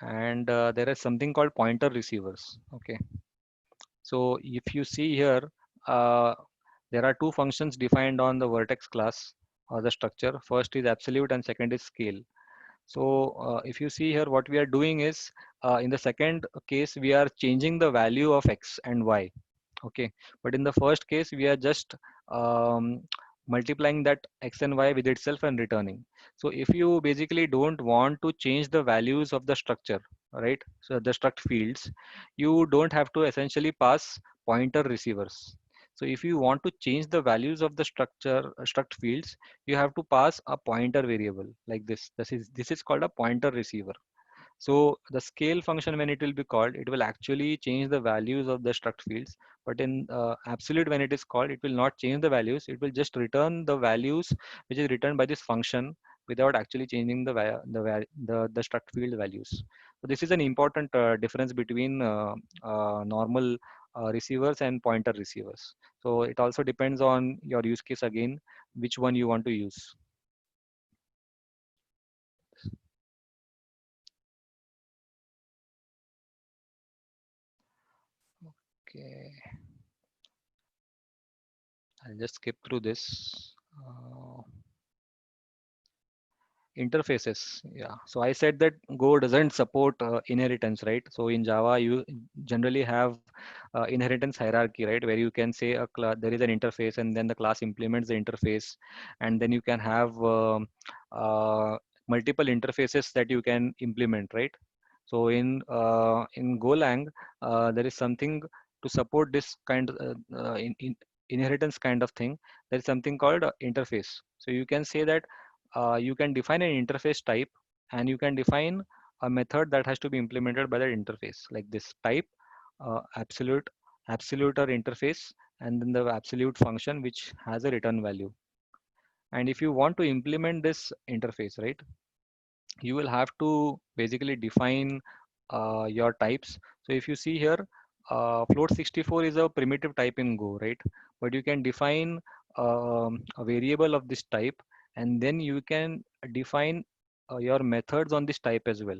And there is something called pointer receivers. Okay. So if you see here, uh, there are two functions defined on the vertex class or the structure. First is absolute and second is scale. So if you see here, what we are doing is in the second case, we are changing the value of x and y. Okay, but in the first case, we are just um, multiplying that x and y with itself and returning. So if you basically don't want to change the values of the structure, right? So the struct fields, you don't have to essentially pass pointer receivers. So if you want to change the values of the struct fields, you have to pass a pointer variable like this. This is called a pointer receiver. So the scale function, when it will be called, it will actually change the values of the struct fields. But in absolute, when it is called, it will not change the values. It will just return the values which is returned by this function without actually changing the struct field values. So this is an important difference between normal receivers and pointer receivers. So it also depends on your use case again, which one you want to use. Okay, I'll just skip through this. Interfaces, yeah. So I said that Go doesn't support inheritance, right? So in Java you generally have inheritance hierarchy, right, where you can say a class, there is an interface, and then the class implements the interface, and then you can have uh, multiple interfaces that you can implement, right? So in Golang there is something to support this kind of in inheritance kind of thing. There is something called interface. So you can say that you can define an interface type, and you can define a method that has to be implemented by that interface, like this type, absolute or interface, and then the absolute function which has a return value. And if you want to implement this interface, right, you will have to basically define your types. So if you see here, float64 is a primitive type in Go, right? But you can define a variable of this type, and then you can define your methods on this type as well.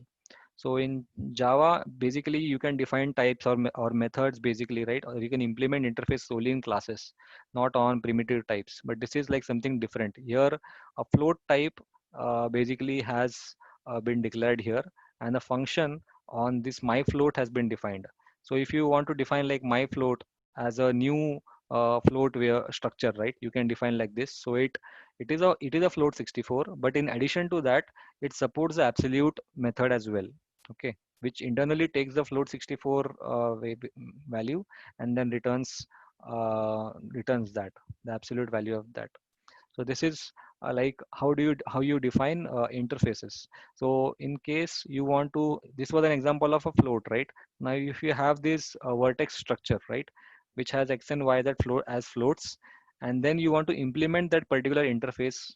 So in Java, basically you can define types or methods basically, right? Or you can implement interface solely in classes, not on primitive types. But this is like something different. Here, a float type basically has been declared here, and the function on this my float has been defined. So if you want to define like my float as a new float where structure, right? You can define like this. So it is a float 64, but in addition to that, it supports the absolute method as well. Okay, which internally takes the float 64 value, and then returns that, the absolute value of that. So this is like how you define interfaces. So in case you want to, this was an example of a float, right? Now if you have this vertex structure, right, which has x and y that float as floats, and then you want to implement that particular interface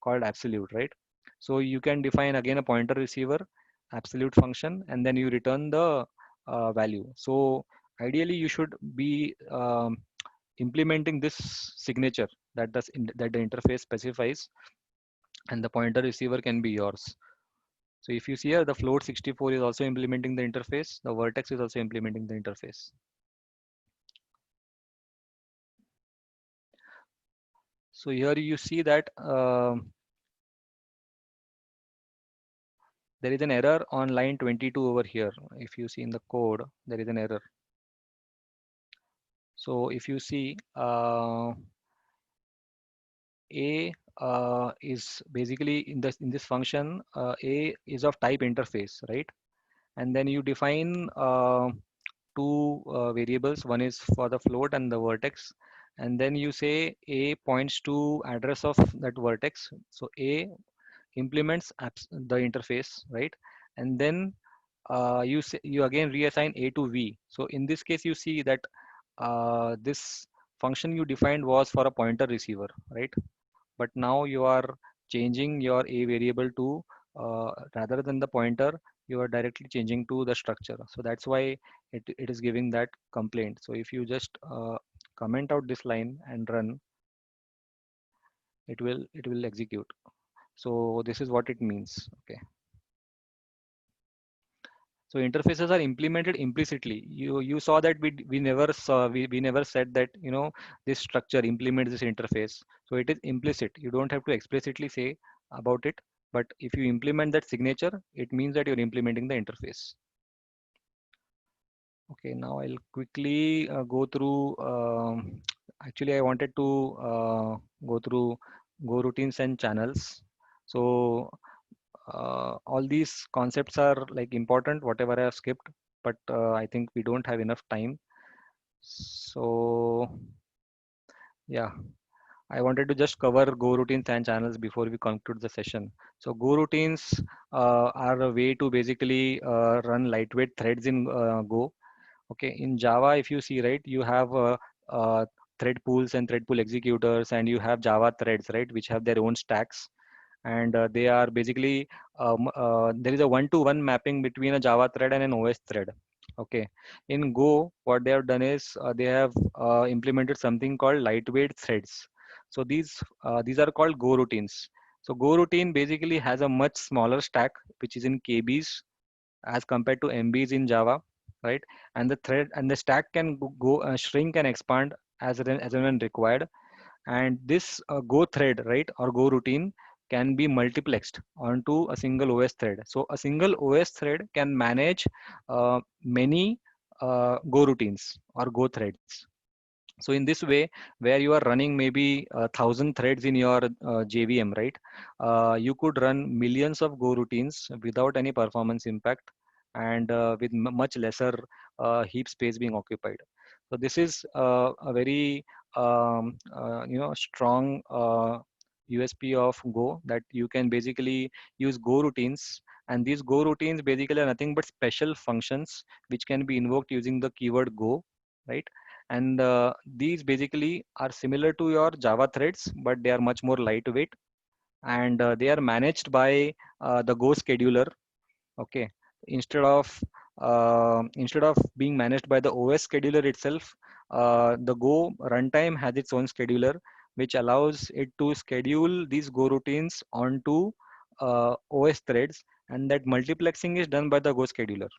called absolute, right? So you can define again a pointer receiver absolute function, and then you return the value. So ideally you should be implementing this signature that the interface specifies, and the pointer receiver can be yours. So if you see here, the float 64 is also implementing the interface, the vertex is also implementing the interface. So here you see that there is an error on line 22 over here. If you see in the code, there is an error. So if you see A is basically in this function, A is of type interface, right? And then you define two variables. One is for the float and the vertex, and then you say A points to address of that vertex. So A implements the interface, right? And then you again reassign A to V. So in this case, you see that this function you defined was for a pointer receiver, right? But now you are changing your A variable to rather than the pointer, you are directly changing to the structure. So that's why it is giving that complaint. So if you just comment out this line and run, it will execute. So this is what it means. Okay. So interfaces are implemented implicitly. You saw that we never said that, this structure implements this interface. So it is implicit. You don't have to explicitly say about it. But if you implement that signature, it means that you're implementing the interface. Okay, now I'll quickly go through. Actually, I wanted to go through Go routines and channels. So all these concepts are like important, whatever I have skipped, but I think we don't have enough time. So yeah, I wanted to just cover Go routines and channels before we conclude the session. So Go routines are a way to basically run lightweight threads in Go. Okay, in Java, if you see, right, you have thread pools and thread pool executors, and you have Java threads, right, which have their own stacks. and they are basically there is a one-to-one mapping between a Java thread and an OS thread. Okay, in Go, what they have done is they have implemented something called lightweight threads. So these are called Go routines. So Go routine basically has a much smaller stack, which is in KBs as compared to MBs in Java, right? And the thread and the stack can go shrink and expand as and when required. And this Go thread, right, or Go routine can be multiplexed onto a single OS thread. So a single OS thread can manage many Go routines or Go threads. So in this way, where you are running maybe 1,000 threads in your JVM, right? You could run millions of Go routines without any performance impact and with much lesser heap space being occupied. So this is a very strong USP of Go, that you can basically use Go routines, and these Go routines basically are nothing but special functions which can be invoked using the keyword Go, right? And these basically are similar to your Java threads, but they are much more lightweight, and they are managed by the Go scheduler. Okay, instead of being managed by the OS scheduler itself, the Go runtime has its own scheduler, which allows it to schedule these Go routines onto OS threads, and that multiplexing is done by the Go scheduler.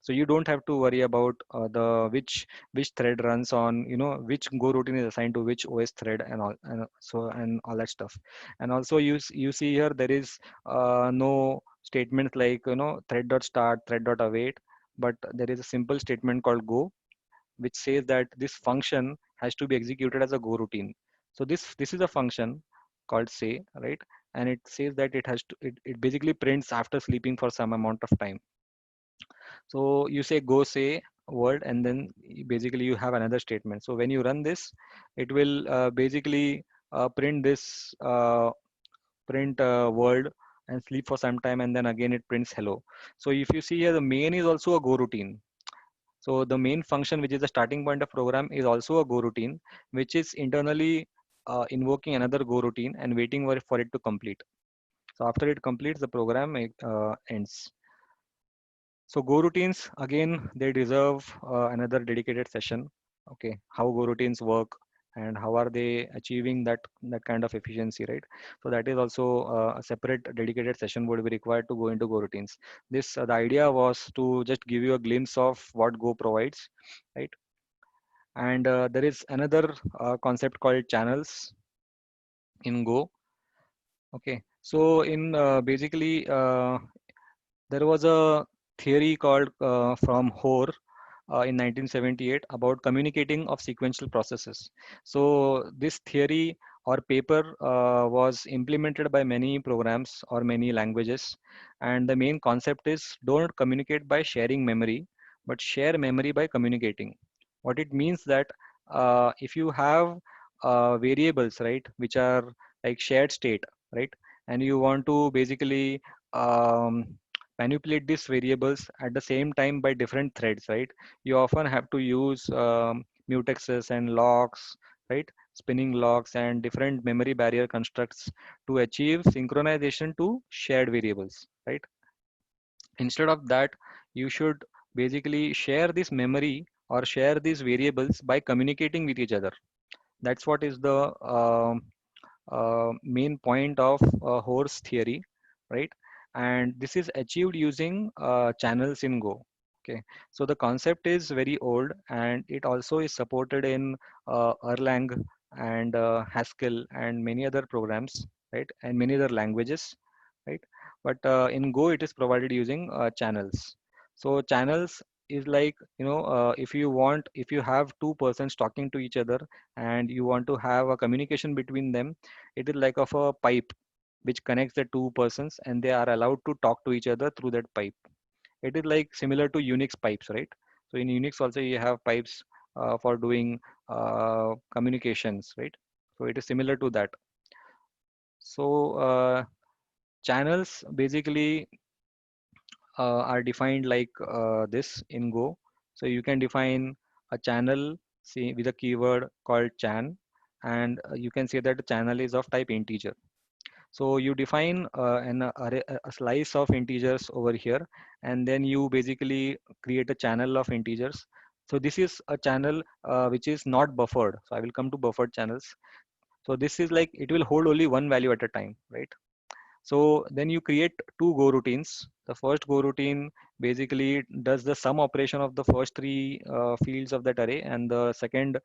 So you don't have to worry about the which thread runs on, which Go routine is assigned to which OS thread and all that stuff. And also you see here there is no statements like thread.start, thread.await, but there is a simple statement called go, which says that this function has to be executed as a go routine. So this is a function called say, right? And it says that it basically prints after sleeping for some amount of time. So you say go say word, and then basically you have another statement. So when you run this, it will basically print this print word and sleep for some time, and then again it prints hello. So if you see here, the main is also a go routine. So the main function, which is the starting point of program, is also a go routine, which is internally invoking another go routine and waiting for it to complete. So after it completes, the program ends. So Go routines, again, they deserve another dedicated session. Okay, how Go routines work and how are they achieving that kind of efficiency, right? So that is also a separate dedicated session would be required to go into Go routines. This the idea was to just give you a glimpse of what Go provides, right? And there is another concept called channels in Go. Okay, so in basically there was a theory called from Hoare in 1978 about communicating of sequential processes. So this theory or paper was implemented by many programs or many languages, and the main concept is don't communicate by sharing memory, but share memory by communicating. What it means that if you have variables, right, which are like shared state, right, and you want to basically um, manipulate these variables at the same time by different threads, right? You often have to use mutexes and locks, right? Spinning locks and different memory barrier constructs to achieve synchronization to shared variables, right? Instead of that, you should basically share this memory or share these variables by communicating with each other. That's what is the main point of Hoare's theory, right? And this is achieved using channels in Go. Okay, so the concept is very old, and it also is supported in Erlang and Haskell and many other programs, right? And many other languages, right? But in Go, it is provided using channels. So channels is like, if you have two persons talking to each other and you want to have a communication between them, it is like of a pipe which connects the two persons, and they are allowed to talk to each other through that pipe. It is like similar to Unix pipes, right? So in Unix also you have pipes for doing communications, right? So it is similar to that. So channels basically are defined like this in Go. So you can define a channel, see, with a keyword called chan, and you can say that the channel is of type integer. So you define an array, a slice of integers over here, and then you basically create a channel of integers. So this is a channel which is not buffered. So I will come to buffered channels. So this is like it will hold only one value at a time, right? So then you create two go routines. The first go routine basically does the sum operation of the first three fields of that array, and the second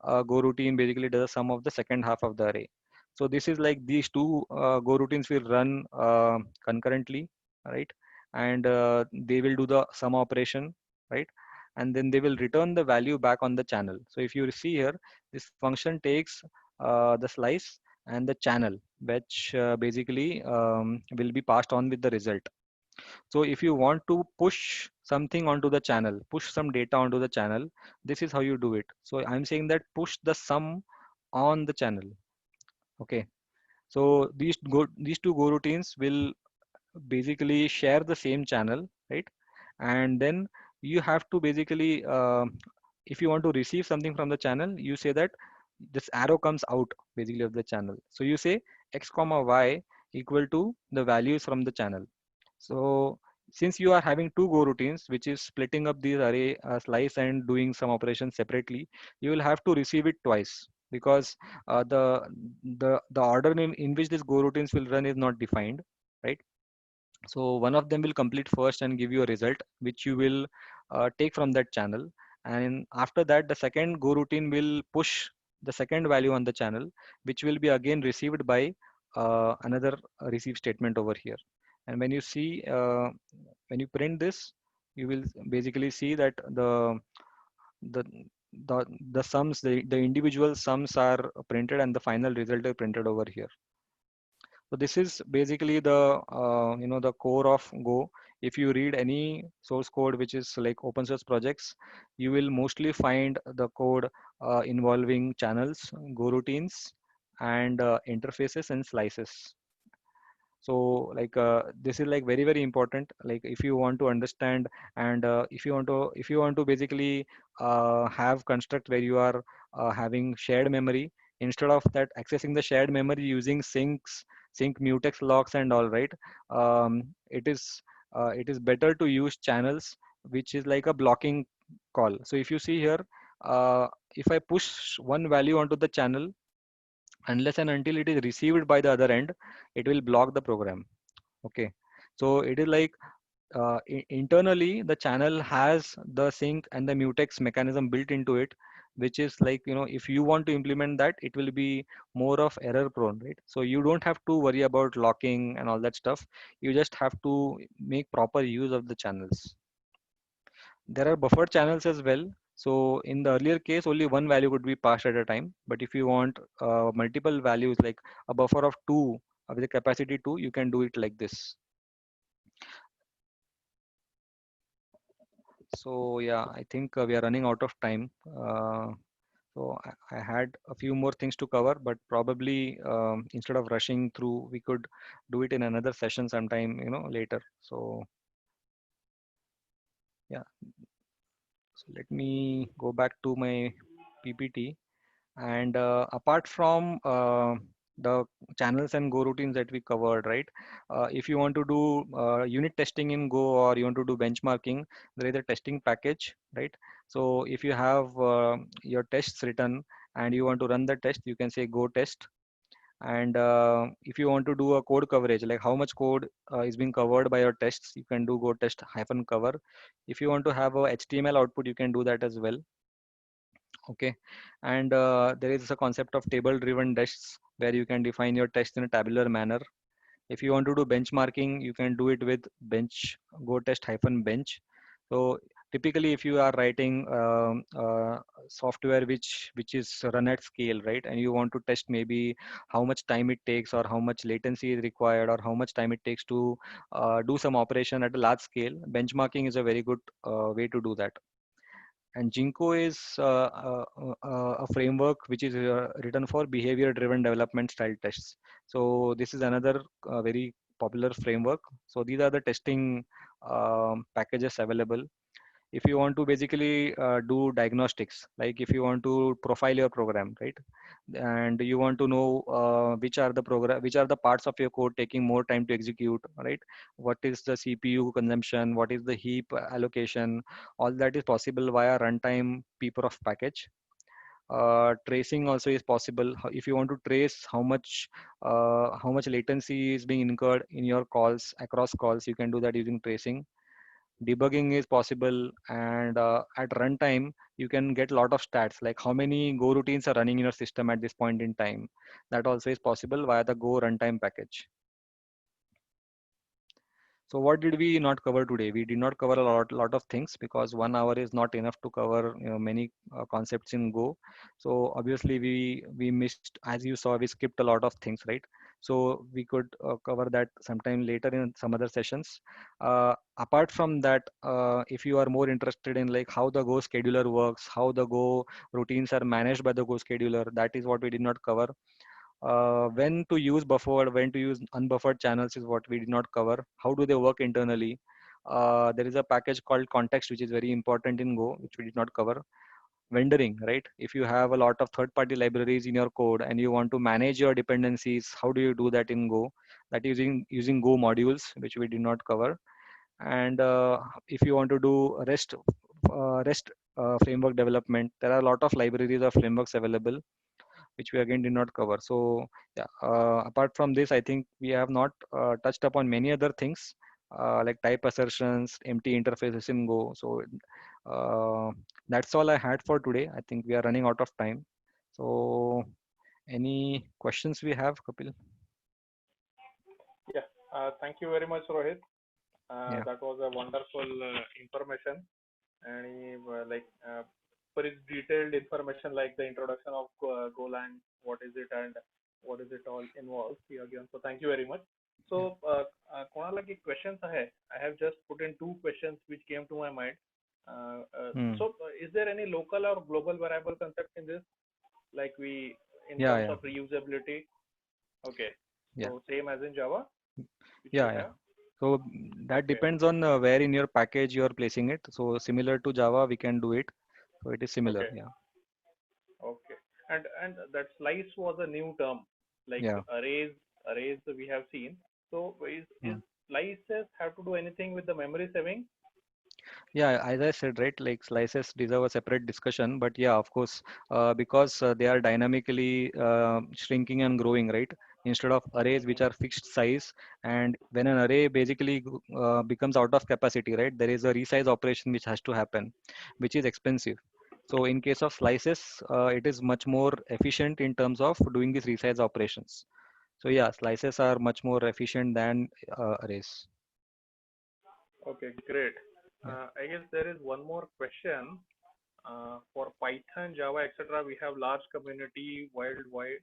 go routine basically does the sum of the second half of the array. So this is like these two go routines will run concurrently, right? And they will do the sum operation, right? And then they will return the value back on the channel. So if you see here, this function takes the slice and the channel, which basically will be passed on with the result. So if you want to push something onto the channel, push some data onto the channel, this is how you do it. So I'm saying that push the sum on the channel. Okay. So these two go routines will basically share the same channel, right? And then you have to basically, if you want to receive something from the channel, you say that this arrow comes out basically of the channel. So you say x comma y equal to the values from the channel. So since you are having two go routines, which is splitting up these array slice and doing some operations separately, you will have to receive it twice, because the order in which these go routines will run is not defined, right? So one of them will complete first and give you a result, which you will take from that channel. And after that, the second go routine will push the second value on the channel, which will be again received by another receive statement over here. And when you see, when you print this, you will basically see that the the sums, the individual sums are printed and the final result is printed over here. So this is basically the the core of Go. If you read any source code which is like open source projects, you will mostly find the code involving channels, Go routines, and interfaces and slices. So like this is like very important, like if you want to understand, and if you want to basically have construct where you are having shared memory, instead of that accessing the shared memory using sync mutex locks and all, right? It is better to use channels, which is like a blocking call. So if you see here, uh, if I push one value onto the channel, unless and until it is received by the other end, it will block the program. Okay. So it is like internally the channel has the sync and the mutex mechanism built into it, which is like, if you want to implement that, it will be more of error prone, right? So you don't have to worry about locking and all that stuff. You just have to make proper use of the channels. There are buffered channels as well. So in the earlier case, only one value could be passed at a time. But if you want multiple values, like a buffer of two with the capacity two, you can do it like this. So yeah, I think we are running out of time. So I had a few more things to cover, but probably instead of rushing through, we could do it in another session sometime, later. So yeah, so let me go back to my PPT. And apart from the channels and Go routines that we covered, right? If you want to do unit testing in Go, or you want to do benchmarking, there is a testing package, right? So if you have your tests written and you want to run the test, you can say Go test. And if you want to do a code coverage, like how much code is being covered by your tests, you can do Go test hyphen cover. If you want to have a HTML output, you can do that as well. Okay. And there is a concept of table driven tests, where you can define your test in a tabular manner. If you want to do benchmarking, you can do it with bench, go test hyphen bench. So typically if you are writing software which is run at scale, right, and you want to test maybe how much time it takes, or how much latency is required, or how much time it takes to do some operation at a large scale, benchmarking is a very good way to do that. And Jinko is a framework which is written for behavior-driven development style tests. So this is another very popular framework. So these are the testing packages available. if you want to basically do diagnostics, like if you want to profile your program, right? And you want to know which are the parts of your code taking more time to execute, right? What is the CPU consumption? What is the heap allocation? All that is possible via runtime pprof package. Tracing also is possible. If you want to trace how much latency is being incurred in your calls across calls, you can do that using tracing. Debugging is possible, and at runtime you can get a lot of stats like how many Go routines are running in your system at this point in time. That also is possible via the Go runtime package. So what did we not cover today? We did not cover a lot of things because 1 hour is not enough to cover many concepts in Go. So obviously we missed, as you saw, we skipped a lot of things, right? So we could cover that sometime later in some other sessions. Apart from that, if you are more interested in like how the Go scheduler works, how the Go routines are managed by the Go scheduler, that is what we did not cover. When to use buffered, when to use unbuffered channels is what we did not cover. How do they work internally? There is a package called context, which is very important in Go, which we did not cover. Vendoring, right? If you have a lot of third-party libraries in your code and you want to manage your dependencies, how do you do that in Go? That using Go modules, which we did not cover. And if you want to do REST framework development, there are a lot of libraries or frameworks available, which we again did not cover. So yeah, apart from this, I think we have not touched upon many other things like type assertions, empty interfaces in Go. So that's all I had for today. I think we are running out of time. So any questions we have, Kapil? Yeah. Thank you very much, Rohit. Yeah. That was a wonderful information, and very detailed information like the introduction of Golang, what is it and what is it all involves here again. So thank you very much. So कोणाला की questions आहे? I have just put in two questions which came to my mind. Hmm. So is there any local or global variable concept in this? Like we in Yeah, terms yeah, of reusability? Okay. yeah, So same as in Java, which you yeah, yeah. have. So that Okay. depends on where in your package you are placing it. So similar to Java, we can do it. So it is similar. Okay. Yeah, Okay. And that slice was a new term, like yeah. arrays we have seen. So is Hmm. slices have to do anything with the memory saving? Yeah, as I said, right, like slices deserve a separate discussion, but yeah, of course, because they are dynamically shrinking and growing, right? Instead of arrays which Hmm. are fixed size, and when an array basically becomes out of capacity, right, there is a resize operation which has to happen, which is expensive. So in case of slices, it is much more efficient in terms of doing these resize operations. So yeah, slices are much more efficient than arrays. Okay, great. Yeah. I guess there is one more question. For Python, Java, etc., we have large community worldwide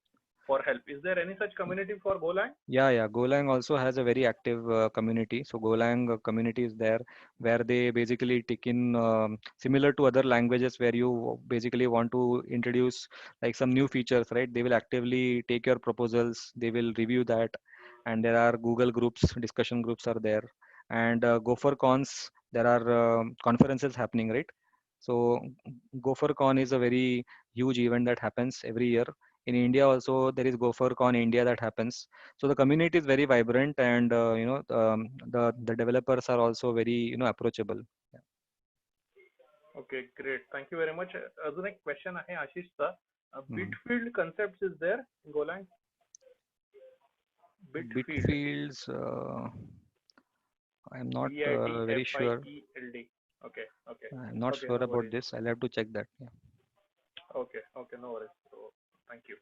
for help. Is there any such community for Golang? Yeah, yeah. Golang also has a very active community. So Golang community is there where they basically take in similar to other languages where you basically want to introduce like some new features, right? They will actively take your proposals. They will review that, and there are Google groups, discussion groups are there, and Gopher cons. There are conferences happening, right? So Gopher Con is a very huge event that happens every year. In India also there is Gopher Con India that happens. So the community is very vibrant, and the developers are also very approachable. Yeah. Okay, great. Thank you very much. अजून एक question आहे आशिषचा. Mhm. Bitfield concepts is there in Golang? Bitfield. Bitfields, I'm not very sure. Bitfield. Okay, okay, I'm not okay. sure No about worries. this. I'll have to check that. Yeah. Okay, okay. No worries. So thank you.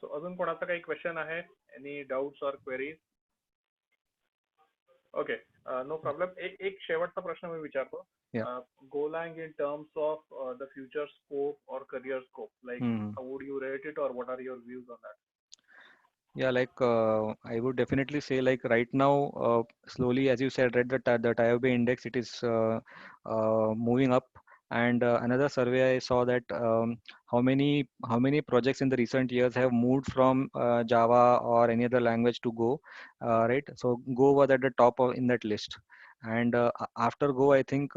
So अजून कोणाचा काही question आहे? Any doubts or queries? Okay, no problem. एक शेवटचा प्रश्न मी विचारतो. Yeah. Golang in terms of the future scope or career scope, like Mhm. how would you rate it or what are your views on that? Yeah, like I would definitely say like right now, slowly, as you said, right, the TIOB index, it is moving up, And another survey I saw that how many projects in the recent years have moved from Java or any other language to Go, right? So Go was at the top of in that list. And after Go, I think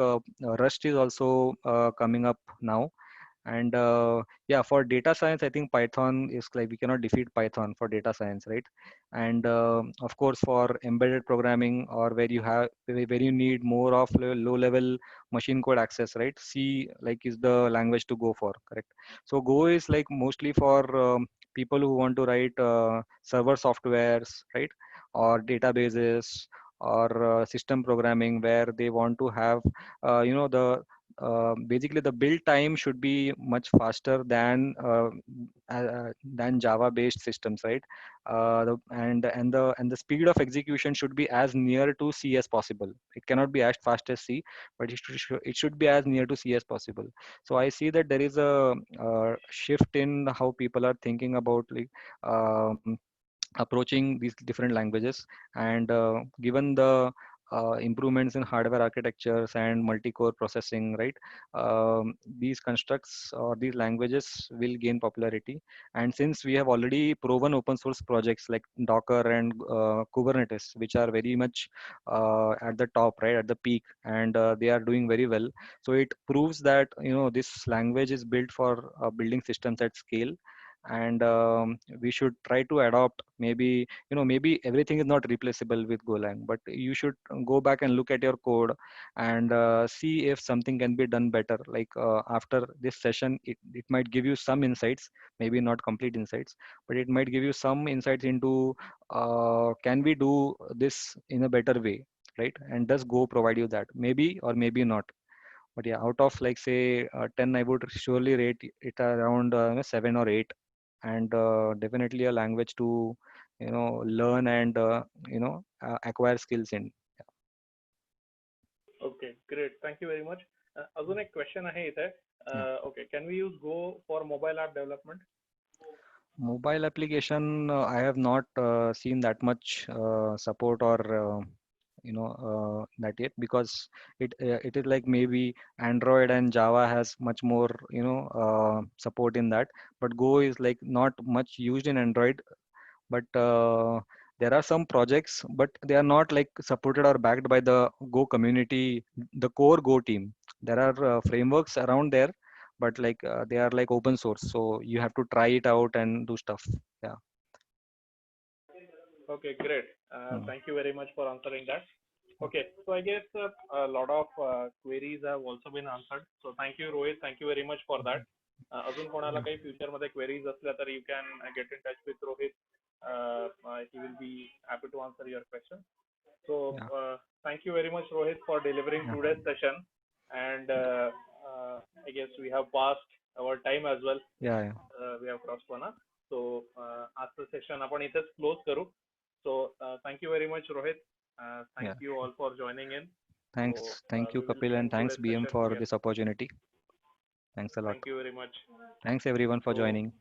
Rust is also coming up now. And yeah, for data science, I think Python is like we cannot defeat Python for data science, right? And of course, for embedded programming or where you need more of low level machine code access, right? C like is the language to go for, correct? So Go is like mostly for people who want to write server softwares, right? Or databases or system programming where they want to have the basically the build time should be much faster than Java based systems, right? And the speed of execution should be as near to C as possible. It cannot be as fast as C, but it should be as near to C as possible. So I see that there is a, shift in how people are thinking about like um, approaching these different languages. And given the improvements in hardware architectures and multi-core processing, right? These constructs or these languages will gain popularity. And since we have already proven open source projects like Docker and Kubernetes, which are very much at the top, right, at the peak, and they are doing very well. So it proves that this language is built for building systems at scale. And we should try to adopt. Maybe everything is not replaceable with Golang, but you should go back and look at your code and see if something can be done better. Like after this session, it might give you some insights, maybe not complete insights, but it might give you some insights into can we do this in a better way, right? And does Go provide you that? Maybe or maybe not. But yeah, out of like say 10, I would surely rate it around 7 or 8. And definitely a language to learn and acquire skills in. Okay, great. Thank you very much. अजून एक question आहे इथे. Yeah. Okay, can we use Go for mobile app development? Mobile application, I have not seen that much support or that yet, because it is like maybe Android and Java has much more support in that. But Go is like not much used in Android. But there are some projects, but they are not like supported or backed by the Go community, the core Go team. There are frameworks around there, but like they are like open source, so you have to try it out and do stuff. Yeah. Okay, great. Mm. Thank you very much for answering that. Okay, so I guess a lot of queries have also been answered. So thank you, Rohit. Thank you very much for that. अजून कोणाला काही फ्युचरमध्ये queries असल्या तर you can get in touch with Rohit. He will be happy to answer your question. So Yeah. thank you very much, Rohit, for delivering Yeah. today's session. And I guess we have passed our time as well. Yeah. Yeah. We have crossed 1 hour. So आजचं session आपण इथेच close करू. So thank you very much, Rohit. Yeah. Thank you all for joining in. Thanks. So Thank you, we will Kapil, and end thanks, today's BM, session for here. this opportunity. Thanks a lot. Thank you very much. Thanks everyone for So joining.